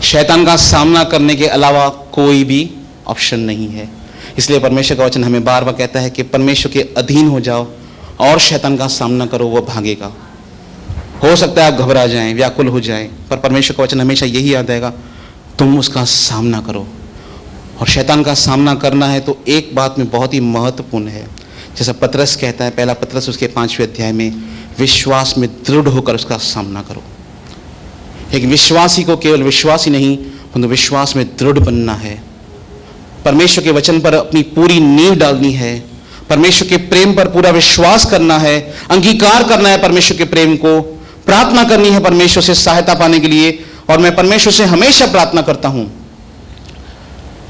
B: शैतान का सामना करने के अलावा कोई भी ऑप्शन नहीं है। इसलिए परमेश्वर का वचन हमें बार बार कहता है कि परमेश्वर के अधीन हो जाओ और शैतान का सामना करो, वो भागेगा। हो सकता है आप घबरा जाएं, व्याकुल हो जाएं, पर परमेश्वर का वचन हमेशा यही याद आएगा, तुम उसका सामना करो। और शैतान का सामना करना है तो एक बात में बहुत ही महत्वपूर्ण है, जैसा पतरस कहता है, पहला पतरस उसके 5वें अध्याय में, विश्वास में दृढ़ होकर उसका सामना करो। एक विश्वासी को केवल विश्वासी नहीं, परंतु विश्वास में दृढ़ बनना है। परमेश्वर के वचन पर अपनी पूरी नींव डालनी है, परमेश्वर के प्रेम पर पूरा विश्वास करना है, अंगीकार करना है परमेश्वर के प्रेम को, प्रार्थना करनी है परमेश्वर से सहायता पाने के लिए। और मैं परमेश्वर से हमेशा प्रार्थना करता हूं,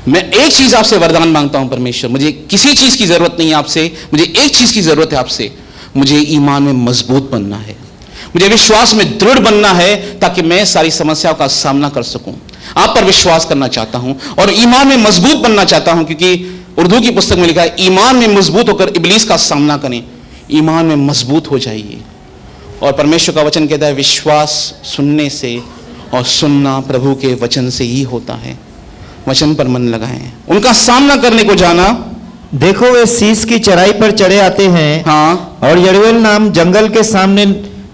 B: मैं एक चीज आपसे वरदान मांगता हूं, परमेश्वर मुझे किसी चीज की जरूरत नहीं है आपसे, मुझे एक चीज की जरूरत है आपसे, मुझे ईमान में मजबूत बनना है, मुझे विश्वास में दृढ़ बनना है, ताकि मैं सारी समस्याओं का सामना कर सकूं। आप पर विश्वास करना चाहता हूं और ईमान में मजबूत बनना चाहता हूं, क्योंकि उर्दू की पुस्तक में लिखा है, ईमान में मजबूत होकर इब्लीस का सामना करें। ईमान में मजबूत हो जाइए। और परमेश्वर का वचन कहता है, विश्वास सुनने से और सुनना प्रभु के वचन से ही होता है। वचन पर मन लगाएं, उनका सामना करने को जाना।
C: देखो वे शीश की चढ़ाई पर चढ़े आते हैं,
B: हाँ,
C: और यरवेल नाम जंगल के सामने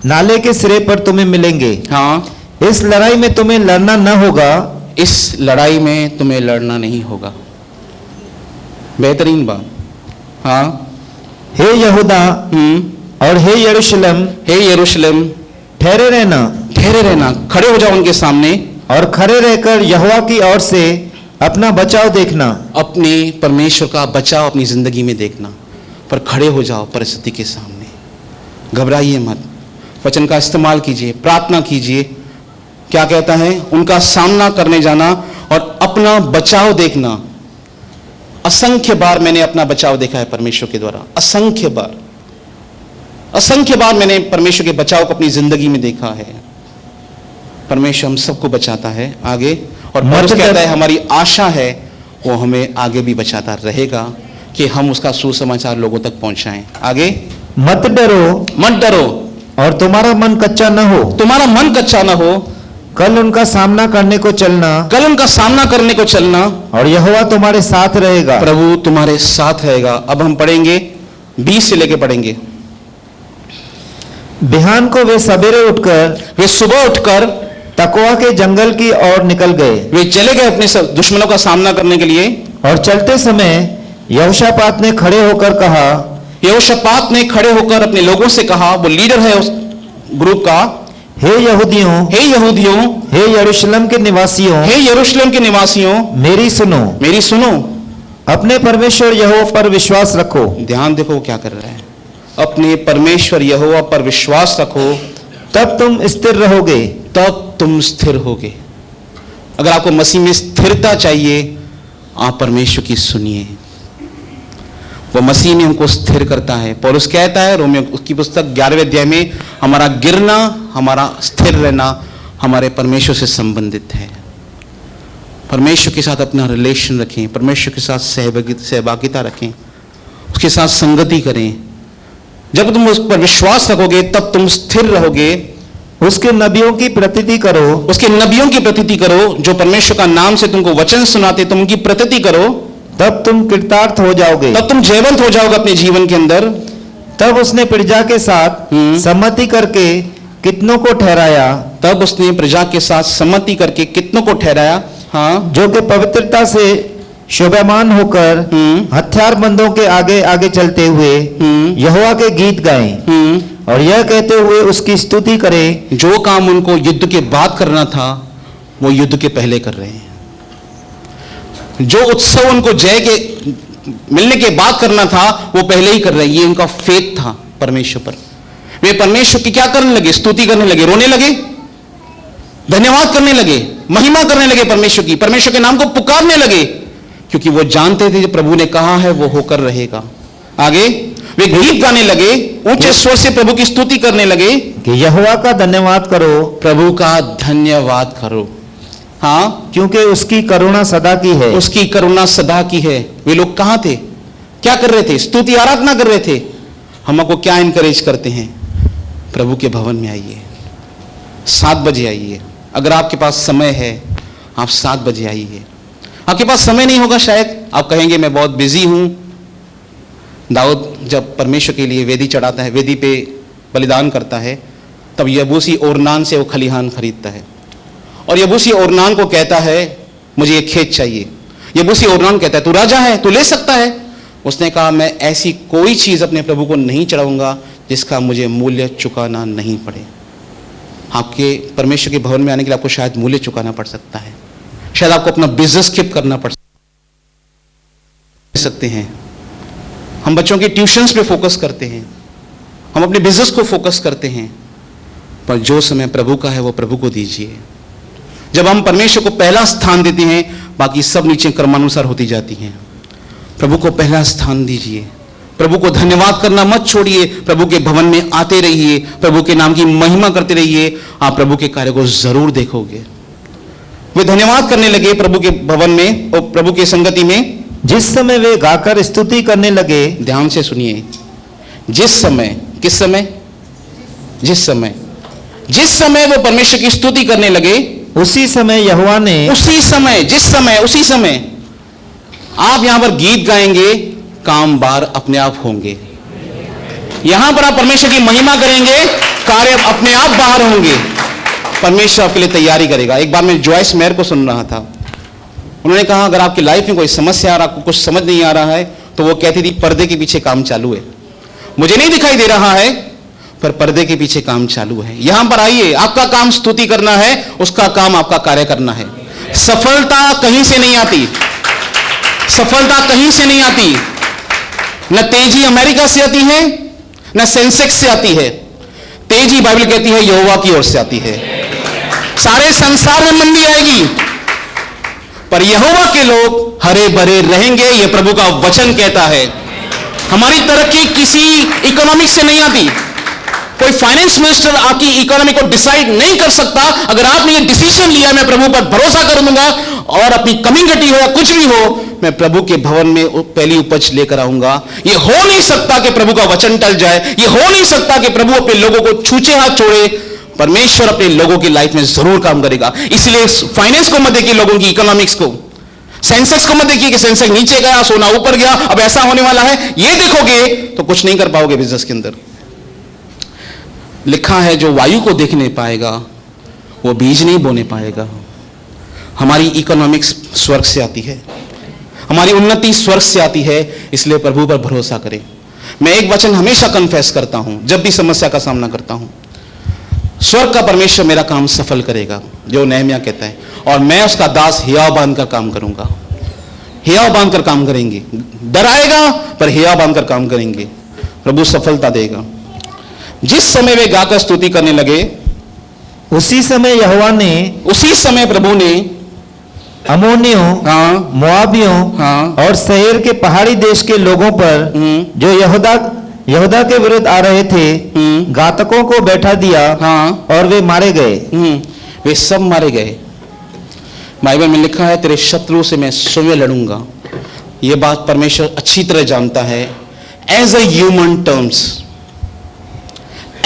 C: नाले के सिरे पर तुम्हें मिलेंगे।
B: हाँ,
C: इस लड़ाई में तुम्हें लड़ना न होगा,
B: इस लड़ाई में तुम्हें लड़ना नहीं होगा। बेहतरीन बात। हाँ,
C: हे यहूदा और हे यरूशलेम,
B: हे यरूशलेम,
C: ठहरे रहना,
B: खड़े हो जाओ उनके सामने
C: और खड़े रहकर यहोवा की ओर से अपना बचाव देखना।
B: अपने परमेश्वर का बचाव अपनी जिंदगी में देखना, पर खड़े हो जाओ परिस्थिति के सामने, घबराइए मत, वचन का इस्तेमाल कीजिए, प्रार्थना कीजिए। क्या कहता है, उनका सामना करने जाना और अपना बचाव देखना। असंख्य बार मैंने अपना बचाव देखा है परमेश्वर के द्वारा, असंख्य बार मैंने परमेश्वर के बचाव को अपनी जिंदगी में देखा है। परमेश्वर हम सबको बचाता है आगे, और पौलुस कहता है हमारी आशा है वो हमें आगे भी बचाता रहेगा कि हम उसका सुसमाचार लोगों तक पहुंचाएं। आगे,
C: मत डरो और तुम्हारा मन कच्चा न हो।
B: तुम्हारा मन कच्चा न हो,
C: कल उनका सामना करने को चलना और यहोवा तुम्हारे साथ रहेगा।
B: प्रभु तुम्हारे साथ रहेगा। अब हम पढ़ेंगे 20 से लेके पढ़ेंगे।
C: बिहान को वे सुबह उठकर तकोआ के जंगल की ओर निकल गए।
B: वे चले गए अपने सब दुश्मनों का सामना करने के लिए।
C: और चलते समय यहोशापात ने खड़े होकर अपने लोगों से कहा, वो लीडर है उस ग्रुप का, हे यहूदियों, हे यरूशलेम के निवासियों, मेरी सुनो, अपने परमेश्वर यहोवा पर विश्वास रखो।
B: ध्यान देखो वो क्या कर रहा है, अपने परमेश्वर यहोवा पर विश्वास रखो,
C: तब तुम स्थिर होगे।
B: अगर आपको मसीह में स्थिरता चाहिए, आप परमेश्वर की सुनिए, वो मसीह में हमको स्थिर करता है। पौलुस कहता है रोमियो उसकी पुस्तक 11वें अध्याय में, हमारा गिरना, हमारा स्थिर रहना हमारे परमेश्वर से संबंधित है। परमेश्वर के साथ अपना रिलेशन रखें, परमेश्वर के साथ सहभागिता रखें, उसके साथ संगति करें। जब तुम उस पर विश्वास रखोगे तब तुम स्थिर रहोगे।
C: उसके नबियों की प्रतीति करो, जो परमेश्वर का नाम से तुमको वचन सुनाते, तुम उनकी प्रतीति करो, तब तुम कृतार्थ हो जाओगे,
B: तब तुम जयवंत हो जाओगे अपने जीवन के अंदर।
C: तब उसने प्रजा के साथ सम्मति करके कितनों को ठहराया, हाँ, जो कि पवित्रता से शोभामान होकर हथियारबंदों के आगे आगे चलते हुए यहोवा के गीत गाएं और यह कहते हुए उसकी स्तुति करें।
B: जो काम उनको युद्ध के बाद करना था वो युद्ध के पहले कर रहे हैं। जो उत्सव उनको जय के मिलने के बाद करना था वो पहले ही कर रहे हैं। ये उनका फेथ था परमेश्वर पर। वे परमेश्वर की क्या करने लगे? स्तुति करने लगे, रोने लगे, धन्यवाद करने लगे, महिमा करने लगे परमेश्वर की, परमेश्वर के नाम को पुकारने लगे, क्योंकि वो जानते थे जो प्रभु ने कहा है वो होकर रहेगा। आगे वे गीत गाने लगे, ऊंचे स्वर से प्रभु की स्तुति करने लगे
C: कि यहोवा का धन्यवाद करो,
B: प्रभु का धन्यवाद करो, हाँ,
C: क्योंकि उसकी करुणा सदा की है।
B: उसकी करुणा सदा की है। वे लोग कहां थे? क्या कर रहे थे? स्तुति आराधना कर रहे थे। हम आपको क्या इनकरेज करते हैं? प्रभु के भवन में आइए, 7 बजे आइए। अगर आपके पास समय है आप 7 बजे आइए। आपके पास समय नहीं होगा, शायद आप कहेंगे मैं बहुत बिजी हूं। दाऊद जब परमेश्वर के लिए वेदी चढ़ाता है, वेदी पे बलिदान करता है, तब यबूसी ओरनान से वो खलिहान खरीदता है और यबूसी ओरनान को कहता है मुझे ये खेत चाहिए। यबूसी ओरनान कहता है तू राजा है, तू ले सकता है। उसने कहा मैं ऐसी कोई चीज अपने प्रभु को नहीं चढ़ाऊंगा जिसका मुझे मूल्य चुकाना नहीं पड़े। आपके परमेश्वर के भवन में आने के लिए आपको शायद मूल्य चुकाना पड़ सकता है, शायद आपको अपना बिजनेस स्किप करना पड़ सकते हैं। हम बच्चों की ट्यूशंस पे फोकस करते हैं, हम अपने बिजनेस को फोकस करते हैं, पर जो समय प्रभु का है वो प्रभु को दीजिए। जब हम परमेश्वर को पहला स्थान देते हैं, बाकी सब नीचे क्रमानुसार होती जाती हैं। प्रभु को पहला स्थान दीजिए, प्रभु को धन्यवाद करना मत छोड़िए, प्रभु के भवन में आते रहिए, प्रभु के नाम की महिमा करते रहिए, आप प्रभु के कार्य को जरूर देखोगे। वे धन्यवाद करने लगे प्रभु के भवन में और प्रभु की संगति में।
C: जिस समय वे गाकर स्तुति करने लगे,
B: ध्यान से सुनिए, जिस समय, किस समय? जिस समय वो परमेश्वर की स्तुति करने लगे,
C: उसी समय यहोवा ने,
B: उसी समय आप यहां पर गीत गाएंगे, काम बार अपने आप होंगे। यहां पर आप परमेश्वर की महिमा करेंगे, कार्य अपने आप बाहर होंगे। परमेश्वर आपके लिए तैयारी करेगा। एक बार मैं जॉयस मेयर को सुन रहा था, उन्होंने कहा अगर आपकी लाइफ में कोई समस्या और आपको कुछ समझ नहीं आ रहा है, तो वो कहती थी पर्दे के पीछे काम चालू है। मुझे नहीं दिखाई दे रहा है पर पर्दे के पीछे काम चालू है। यहां पर आइए, आपका काम स्तुति करना है, उसका काम आपका कार्य करना है। सफलता कहीं से नहीं आती, सफलता कहीं से नहीं आती। न तेजी अमेरिका से आती है, न सेंसेक्स से आती है। तेजी बाइबल कहती है यहोवा की ओर से आती है। सारे संसार में मंदी आएगी पर यहोवा के लोग हरे भरे रहेंगे, यह प्रभु का वचन कहता है। हमारी तरक्की किसी इकोनॉमिक्स से नहीं आती। कोई फाइनेंस मिनिस्टर आपकी इकोनॉमी को डिसाइड नहीं कर सकता। अगर आपने ये डिसीजन लिया मैं प्रभु पर भरोसा करूंगा और अपनी कमी घटी हो या कुछ भी हो, मैं प्रभु के भवन में पहली उपज लेकर आऊंगा, ये हो नहीं सकता कि प्रभु का वचन टल जाए। ये हो नहीं सकता कि प्रभु अपने लोगों को छूचे हाथ छोड़े। परमेश्वर अपने लोगों की लाइफ में जरूर काम करेगा। इसलिए फाइनेंस को मत देखिए, लोगों की इकोनॉमिक्स को, सेंसेक्स को मत देखिए कि सेंसेक्स नीचे गया, सोना ऊपर गया, अब ऐसा होने वाला है। ये देखोगे तो कुछ नहीं कर पाओगे बिजनेस के अंदर। लिखा है जो वायु को देख नहीं पाएगा वो बीज नहीं बोने पाएगा। हमारी इकोनॉमिक्स स्वर्ग से आती है, हमारी उन्नति स्वर्ग से आती है। इसलिए प्रभु पर भरोसा करें। मैं एक वचन हमेशा कन्फेस करता हूं जब भी समस्या का सामना करता हूं, स्वर्ग का परमेश्वर मेरा काम सफल करेगा, जो नहम्याह कहता है, और मैं उसका दास हियाव बांधकर काम करूंगा। हियाव बांधकर काम करेंगे, डर आएगा पर हियाव बांधकर काम करेंगे, प्रभु सफलता देगा। जिस समय वे गाकर स्तुति करने लगे,
C: उसी समय यहोवा ने,
B: उसी समय प्रभु ने
C: अमोनियों,
B: हाँ,
C: मोआबियों,
B: हाँ,
C: और सैर के पहाड़ी देश के लोगों पर जो यहूदा के विरुद्ध आ रहे थे, घातकों को बैठा दिया,
B: हाँ,
C: और वे मारे गए।
B: वे सब मारे गए। बाइबल में लिखा है तेरे शत्रु से मैं स्वयं लड़ूंगा। यह बात परमेश्वर अच्छी तरह जानता है। As a human terms,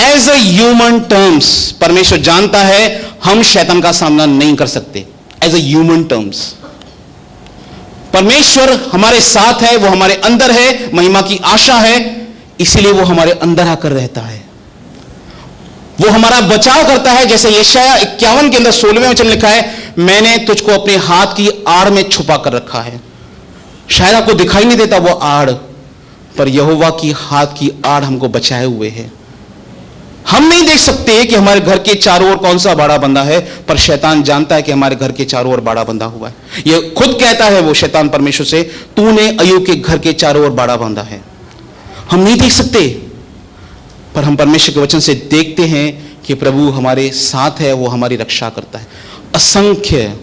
B: as a human terms परमेश्वर जानता है हम शैतान का सामना नहीं कर सकते। एज अ ह्यूमन टर्म्स परमेश्वर हमारे साथ है, वो हमारे अंदर है, महिमा की आशा है, इसीलिए वो हमारे अंदर आकर रहता है। वो हमारा बचाव करता है। जैसे यशायाह 51 के अंदर 16वें वचन लिखा है, मैंने तुझको अपने हाथ की आड़ में छुपा कर रखा है। शायद आपको दिखाई नहीं देता वो आड़, पर यहोवा की हाथ की आड़ हमको बचाए हुए है। हम नहीं देख सकते कि हमारे घर के चारों ओर कौन सा बाड़ा बंधा है, पर शैतान जानता है कि हमारे घर के चारों ओर बाड़ा बंधा हुआ है। ये खुद कहता है वो शैतान परमेश्वर से, तूने अय्यूब के घर के चारों ओर बाड़ा बांधा है। हम नहीं देख सकते, पर हम परमेश्वर के वचन से देखते हैं कि प्रभु हमारे साथ है, वो हमारी रक्षा करता है। असंख्य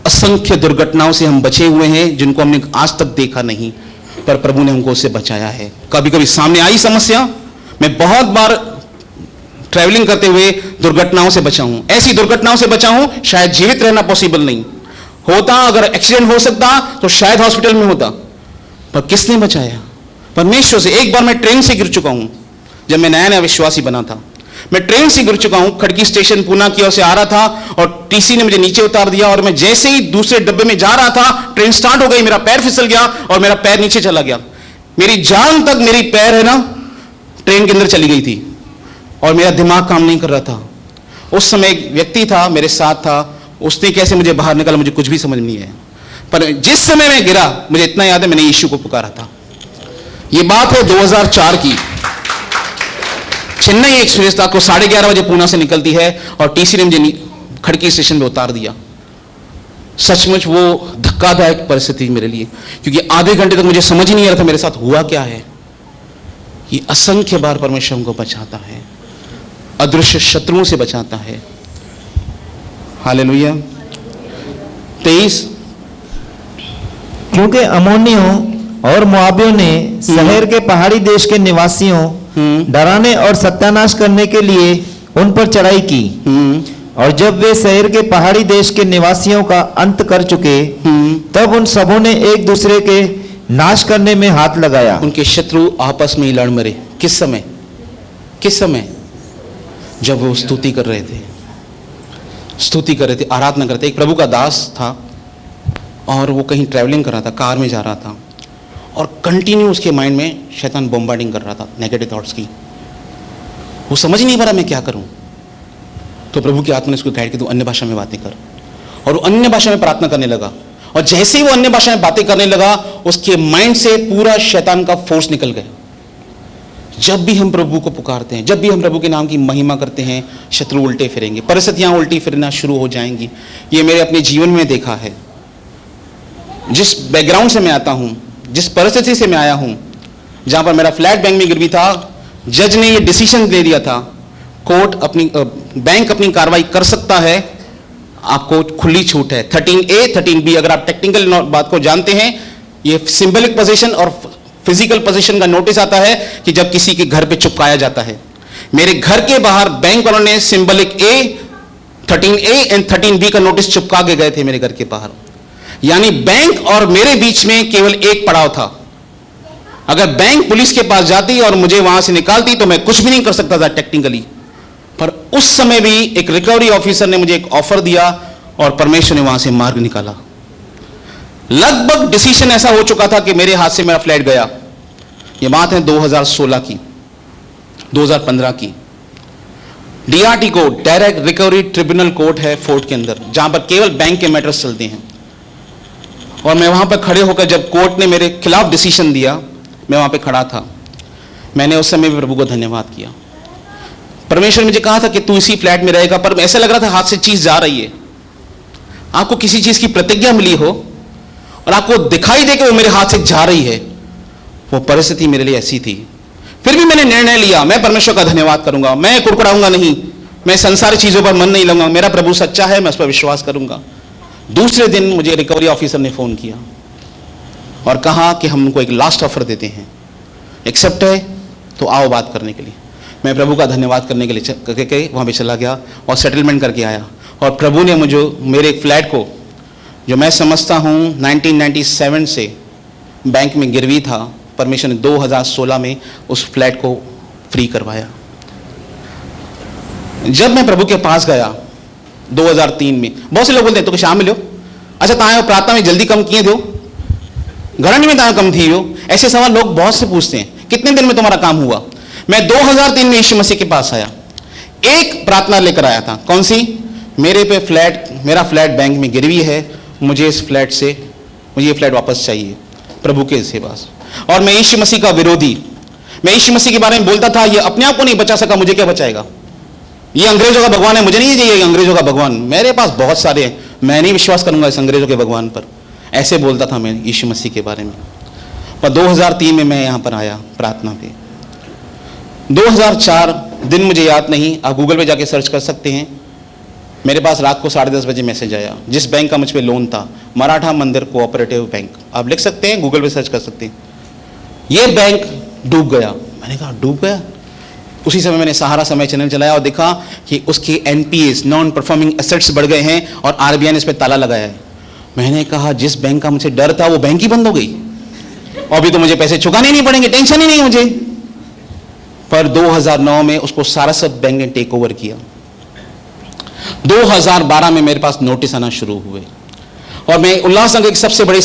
B: असंख्य दुर्घटनाओं से हम बचे हुए हैं जिनको हमने आज तक देखा नहीं, पर प्रभु ने हमको उससे बचाया है। कभी कभी सामने आई समस्या, मैं बहुत बार ट्रैवलिंग करते हुए दुर्घटनाओं से बचा हूं। ऐसी दुर्घटनाओं से बचा हूं शायद जीवित रहना पॉसिबल नहीं होता, अगर एक्सीडेंट हो सकता तो शायद हॉस्पिटल में होता, पर किसने बचाया? परमेश्वर से। एक बार मैं ट्रेन से गिर चुका हूं, जब मैं नया नया विश्वासी बना था। मैं ट्रेन से गिर चुका हूं, खड़की स्टेशन पूना की ओर से आ रहा था और टीसी ने मुझे नीचे उतार दिया, और मैं जैसे ही दूसरे डब्बे में जा रहा था ट्रेन स्टार्ट हो गई, मेरा पैर फिसल गया और मेरा पैर नीचे चला गया। मेरी जान तक मेरी पैर है ना ट्रेन के अंदर चली गई थी और मेरा दिमाग काम नहीं कर रहा था। उस समय एक व्यक्ति था मेरे साथ था, उसने कैसे मुझे बाहर निकाला मुझे कुछ भी समझ नहीं आया, पर जिस समय मैं गिरा मुझे इतना याद है मैंने यीशु को पुकारा था। यह बात है 2004 की। चेन्नई एक्सप्रेस को 11:30 बजे पूना से निकलती है और टीसी ने मुझे खड़की स्टेशन पे उतार दिया। सचमुच वो धक्कादायक परिस्थिति मेरे लिए, क्योंकि आधे घंटे तक मुझे समझ ही नहीं आ रहा था मेरे साथ हुआ क्या है। ये असंख्य बार परमेश्वर हमको बचाता है, अदृश्य शत्रुओं से बचाता है। हालेलुया। 23,
C: क्योंकि अमोनियों और मोआबियों ने शहर के पहाड़ी देश के निवासियों डराने और सत्यानाश करने के लिए उन पर चढ़ाई की, और जब वे शहर के पहाड़ी देश के निवासियों का अंत कर चुके, तब उन सबों ने एक दूसरे के नाश करने में हाथ लगाया।
B: उनके शत्रु आपस में ही लड़ मरे। किस समय? किस समय? जब वो स्तुति कर रहे थे, स्तुति कर रहे थे, आराधना करते। एक प्रभु का दास था और वो कहीं ट्रैवलिंग कर रहा था, कार में जा रहा था, और कंटिन्यू उसके माइंड में शैतान बॉम्बार्डिंग कर रहा था नेगेटिव थॉट्स की। वो समझ नहीं पा रहा मैं क्या करूं। तो प्रभु की आत्मा ने उसको गाइड किया, तू अन्य भाषा में बातें कर, और वो अन्य भाषा में प्रार्थना करने लगा। और जैसे ही वो अन्य भाषा में बातें करने लगा, उसके माइंड से पूरा शैतान का फोर्स निकल गया। जब भी हम प्रभु को पुकारते हैं, जब भी हम प्रभु के नाम की महिमा करते हैं, शत्रु उल्टे फिरेंगे, परिस्थितियां उल्टी फिरना शुरू हो जाएंगी। ये मेरे अपने जीवन में देखा है। जिस बैकग्राउंड से मैं आता हूं, जिस परिस्थिति से मैं आया हूं, जहां पर मेरा फ्लैट बैंक में गिरवी था, जज ने ये डिसीजन दे दिया था, कोर्ट अपनी बैंक अपनी कार्रवाई कर सकता है, आपको खुली छूट है। 13A 13B, अगर आप टेक्निकल बात को जानते हैं, ये सिंबलिक पोजीशन और फिजिकल पोजीशन का नोटिस आता है कि जब किसी के घर पे चिपकाया जाता है। मेरे घर के बाहर बैंक वालों ने symbolic A 13A and 13B का नोटिस चिपका के गए थे मेरे घर के बाहर। यानी बैंक और मेरे बीच में केवल एक पड़ाव था। अगर बैंक पुलिस के पास जाती और मुझे वहां से निकालती तो मैं कुछ भी नहीं कर सकता था टेक्निकली, पर उस समय भी एक रिकवरी ऑफिसर ने मुझे एक ऑफर दिया और परमेश्वर ने वहां से मार्ग निकाला। लगभग डिसीजन ऐसा हो चुका था कि मेरे हाथ से मेरा फ्लैट गया। यह बात है 2016 की, 2015 की। DRT court, direct recovery tribunal court है फोर्ट के अंदर, जहां पर केवल बैंक के मैटर्स चलते हैं। और मैं वहां पर खड़े होकर जब कोर्ट ने मेरे खिलाफ डिसीजन दिया, मैं वहां पे खड़ा था। मैंने उस समय भी प्रभु को धन्यवाद किया। परमेश्वर ने मुझे कहा था कि तू इसी फ्लैट में रहेगा, पर ऐसा लग रहा था हाथ से चीज जा रही है। आपको किसी चीज की प्रतिज्ञा मिली हो और आपको दिखाई दे कि वो मेरे हाथ से जा रही है, वो परिस्थिति मेरे लिए ऐसी थी। फिर भी मैंने निर्णय लिया, मैं परमेश्वर का धन्यवाद करूंगा, मैं कुड़कुड़ाऊंगा नहीं, मैं संसारी चीजों पर मन नहीं लूंगा, मेरा प्रभु सच्चा है, मैं उस पर विश्वास करूंगा। दूसरे दिन मुझे रिकवरी ऑफिसर ने फोन किया और कहा कि हम उनको एक लास्ट ऑफर देते हैं, एक्सेप्ट है तो आओ बात करने के लिए। मैं प्रभु का धन्यवाद करने के लिए वहां पे चला गया और सेटलमेंट करके आया। और प्रभु ने मुझे मेरे फ्लैट को, जो मैं समझता हूं 1997 से बैंक में गिरवी था, परमेश्वर ने 2016 में उस फ्लैट को फ्री करवाया। जब मैं प्रभु के पास गया 2003 में, बहुत से लोग बोलते हैं तो शाम मिलो, अच्छा ताए प्रार्थना में जल्दी कम किए दो, घरणी में ताए कम थी हो, ऐसे सवाल लोग बहुत से पूछते हैं, कितने दिन में तुम्हारा काम हुआ। मैं 2003 में यीशु मसीह के पास आया, एक प्रार्थना लेकर आया था। कौन सी? मेरा फ्लैट बैंक में गिरवी है, मुझे ये फ्लैट वापस चाहिए, प्रभु के सेवा। और मैं यीशु मसीह का विरोधी, मैं यीशु मसीह के बारे में बोलता था, ये अपने आप को नहीं बचा सका, मुझे क्या बचाएगा, ये अंग्रेजों का भगवान है, मुझे नहीं चाहिए ये अंग्रेजों का भगवान, मेरे पास बहुत सारे हैं, मैं नहीं विश्वास करूंगा इस अंग्रेजों के भगवान पर। ऐसे बोलता था मैं यीशु मसीह के बारे में। पर 2003 में मैं यहां पर आया प्रार्थना पे। 2004 दिन मुझे याद नहीं, आप गूगल पे जाके सर्च कर सकते हैं। मेरे पास रात को 10:30 बजे मैसेज आया, जिस बैंक का मुझ पे लोन था, मराठा मंदिर कोऑपरेटिव बैंक, आप लिख सकते हैं, गूगल पे सर्च कर सकते हैं। ये बैंक डूब गया। मैंने कहा डूब गया? उसी समय मैंने सहारा समय चैनल चलाया और देखा कि उसके NPAs, नॉन परफॉर्मिंग एसेट्स बढ़ गए हैं और RBI ने इस पर ताला लगाया है। मैंने कहा जिस बैंक का मुझे डर था वो बैंक ही बंद हो गई, और अभी तो मुझे पैसे चुकाने नहीं पड़ेंगे, टेंशन ही नहीं मुझे। पर 2009 में उसको सारस्वत बैंक ने टेक ओवर किया। 2012 में मेरे पास नोटिस आना शुरू हुए और मैं उल्लासनगर के सबसे बड़े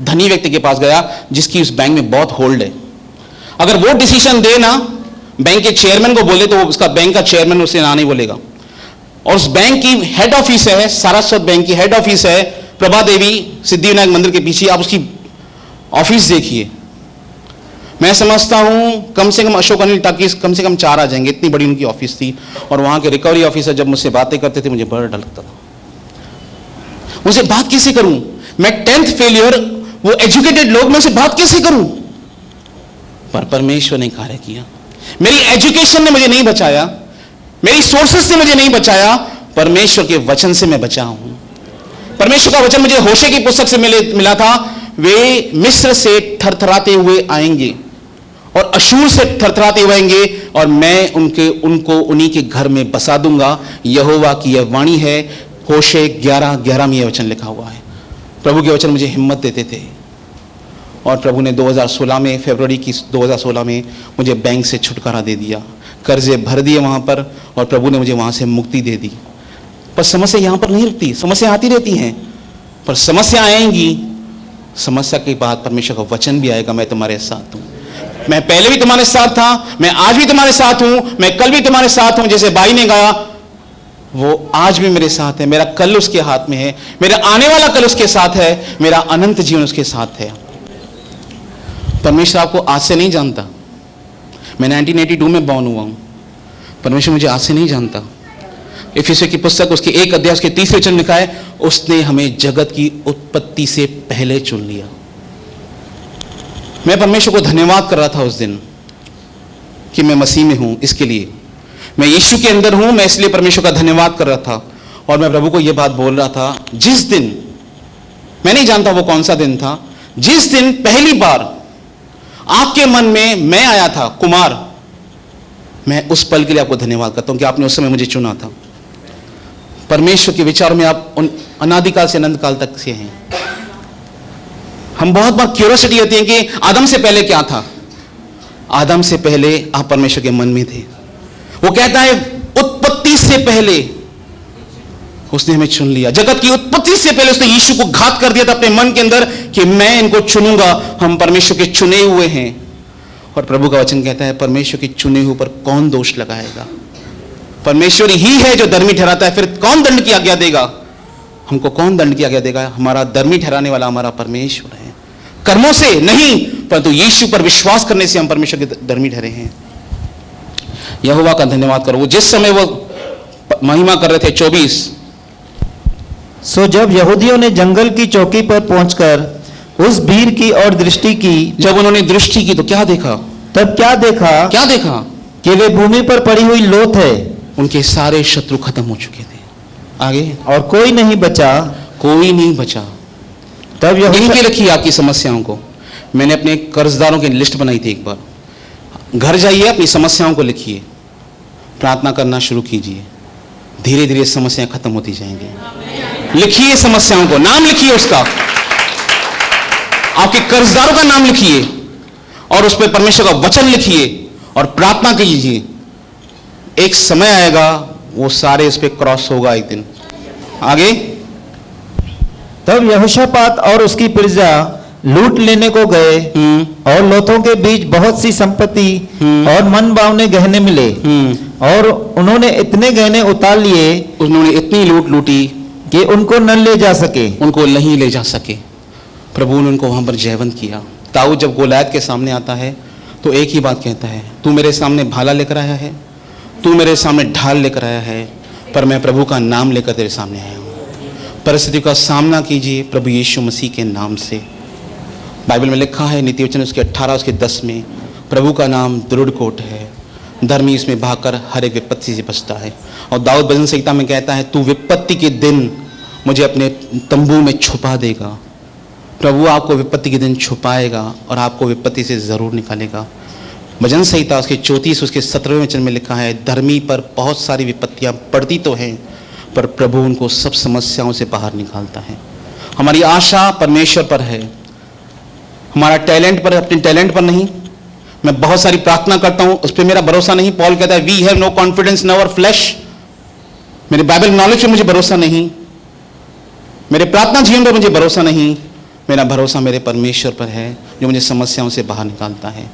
B: धनी व्यक्ति के पास गया जिसकी उस बैंक में बहुत होल्ड है। अगर वो डिसीजन दे ना, बैंक के चेयरमैन को बोले, तो उसका बैंक का चेयरमैन उसे ना नहीं बोलेगा। और उस बैंक की हेड ऑफिस है, सारस्वत बैंक की हेड ऑफिस है प्रभा देवी सिद्धिविनायक मंदिर के पीछे। आप उसकी ऑफिस देखिए, मैं समझता हूं कम से कम अशोक अनिल टाकीज कम से कम 4 आ जाएंगे, इतनी बड़ी उनकी ऑफिस थी। और वहां के रिकवरी ऑफिसर जब मुझसे बातें करते थे मुझे बड़ा डर लगता था, उनसे बात कैसे करूं, मैं 10th फेलियर, वो एजुकेटेड लोग, मैं उनसे बात कैसे करूं। पर परमेश्वर ने कार्य किया। मेरी एजुकेशन ने मुझे नहीं बचाया, मेरी सोर्सेस ने मुझे नहीं बचाया, परमेश्वर के वचन से मैं बचा हूं। परमेश्वर का वचन मुझे होशे की पुस्तक से मिला था, वे मिस्र से थरथराते हुए आएंगे और अशूर से थरथराते हुए आएंगे और मैं उनको उन्हीं के घर में बसा दूंगा। यहोवा की यह वाणी है। होशे 11:11 में यह वचन लिखा हुआ है। प्रभु के वचन मुझे हिम्मत देते थे और प्रभु ने 2016 में, फरवरी की 2016 में मुझे बैंक से छुटकारा दे दिया, कर्जे भर दिए वहां पर, और प्रभु ने मुझे वहां से मुक्ति दे दी। पर समस्या यहां पर नहीं रुकती, समस्या आती रहती हैं, पर समस्या आएंगी, समस्या के बाद परमेश्वर का वचन भी आएगा, मैं तुम्हारे साथ हूं। मैं पहले भी तुम्हारे साथ था, मैं आज भी तुम्हारे साथ हूं, मैं कल भी तुम्हारे साथ हूं। जैसे भाई ने कहा, वो आज भी मेरे साथ है, मेरा कल उसके हाथ में है, मेरा आने वाला कल उसके साथ है, मेरा अनंत जीवन उसके साथ है। परमेश्वर आपको आज से नहीं जानता। मैं 1982 में बॉर्न हुआ हूं, परमेश्वर मुझे आज से नहीं जानता। इफिसियों की पुस्तक उसके 1 अध्याय उसके 30 वचन लिखा है, उसने हमें जगत की उत्पत्ति से पहले चुन लिया। मैं परमेश्वर को धन्यवाद कर रहा था उस दिन कि मैं मसीह में हूं, इसके लिए मैं यीशु के अंदर हूं, मैं इसलिए परमेश्वर का धन्यवाद कर रहा था। और मैं प्रभु को यह बात बोल रहा था, जिस दिन, मैं नहीं जानता वो कौन सा दिन था, जिस दिन पहली बार आपके मन में मैं आया था कुमार, मैं उस पल के लिए आपको धन्यवाद करता हूं कि आपने उस समय मुझे चुना था। परमेश्वर के विचार में आप अनादिकाल से अनंत काल तक से हैं। हम बहुत बार क्यूरियोसिटी होती है कि आदम से पहले क्या था। आदम से पहले आप परमेश्वर के मन में थे। वो कहता है उत्पत्ति से पहले उसने हमें चुन लिया। जगत की उत्पत्ति से पहले उसने यीशु को घात कर दिया था अपने मन के अंदर कि मैं इनको चुनूंगा। हम परमेश्वर के चुने हुए हैं। और प्रभु का वचन कहता है परमेश्वर के चुने हुए पर कौन दोष लगाएगा। परमेश्वर ही है जो धर्मी ठहराता है, फिर कौन दंड की आज्ञा देगा। हमको कौन दंड की आज्ञा देगा। हमारा धर्मी ठहराने वाला हमारा परमेश्वर है। कर्मों से नहीं, परंतु यीशु पर विश्वास करने से हम परमेश्वर के धर्मी ठहरे हैं। यहोवा का धन्यवाद करो। वो जिस समय वो महिमा कर रहे थे 24,
C: सो जब यहूदियों ने जंगल की चौकी पर पहुंचकर उस भीड़ की ओर दृष्टि की,
B: जब उन्होंने दृष्टि की तो क्या देखा।
C: तब क्या देखा
B: क्या देखा
C: कि वे भूमि पर पड़ी हुई लोथ है।
B: उनके सारे शत्रु खत्म हो चुके थे। आगे
C: और कोई नहीं बचा।
B: कोई नहीं बचा।
C: तब
B: गिन के
C: यहोशा
B: रखिए आपकी समस्याओं को। मैंने अपने कर्जदारों की लिस्ट बनाई थी एक बार। घर जाइए, अपनी समस्याओं को लिखिए, प्रार्थना करना शुरू कीजिए। धीरे धीरे समस्याएं खत्म होती जाएंगी। लिखिए समस्याओं को, नाम लिखिए उसका, आपके कर्जदारों का नाम लिखिए और उस पर परमेश्वर का वचन लिखिए और प्रार्थना कीजिए। एक समय आएगा वो सारे इस पे क्रॉस होगा एक दिन। आगे,
C: तब यहोशापात और उसकी प्रजा लूट लेने को गए और लोथों के बीच बहुत सी संपत्ति और मन भावने गहने मिले और उन्होंने इतने गहने उतार लिए
B: उन्होंने इतनी लूट लूटी
C: कि उनको न ले जा सके।
B: उनको नहीं ले जा सके। प्रभु ने उनको वहां पर जयवंत किया। दाऊद जब गोलायत के सामने आता है तो एक ही बात कहता है, तू मेरे सामने भाला लेकर आया है, तू मेरे सामने ढाल लेकर आया है, पर मैं प्रभु का नाम लेकर तेरे सामने आया हूं। परिस्थिति का सामना कीजिए प्रभु यीशु मसीह के नाम से। बाइबल में लिखा है नीति वचन उसके 18 उसके 10 में, प्रभु का नाम दृढ़ कोट है, धर्मी इसमें भागकर हर एक विपत्ति से बचता है। और दाऊद भजन संहिता में कहता है, तू विपत्ति के दिन मुझे अपने तंबू में छुपा देगा। प्रभु आपको विपत्ति के दिन छुपाएगा और आपको विपत्ति से जरूर निकालेगा। भजन संहिता उसके 34 उसके 17वें वचन में लिखा है, धर्मी पर बहुत सारी विपत्तियां पड़ती तो हैं, पर प्रभु उनको सब समस्याओं से बाहर निकालता है। हमारी आशा परमेश्वर पर है, हमारा टैलेंट पर, अपने टैलेंट पर नहीं। मैं बहुत सारी प्रार्थना करता हूं, उस पर मेरा भरोसा नहीं। पॉल कहता है, we have no confidence in our flesh. मेरे बाइबल नॉलेज पे मुझे भरोसा नहीं, मेरे प्रार्थना जीवन पर मुझे भरोसा नहीं। मेरा भरोसा मेरे परमेश्वर पर है जो मुझे समस्याओं से बाहर निकालता है।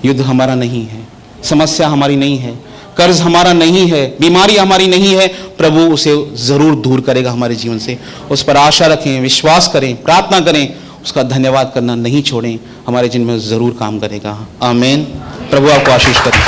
B: युद्ध हमारा नहीं है, समस्या हमारी नहीं है, कर्ज हमारा नहीं है, बीमारी हमारी नहीं है। प्रभु उसे जरूर दूर करेगा हमारे जीवन से। उस पर आशा रखें, विश्वास करें, प्रार्थना करें, उसका धन्यवाद करना नहीं छोड़ें। हमारे जीवन में जरूर काम करेगा। आमीन। प्रभु आपको आशीष करें।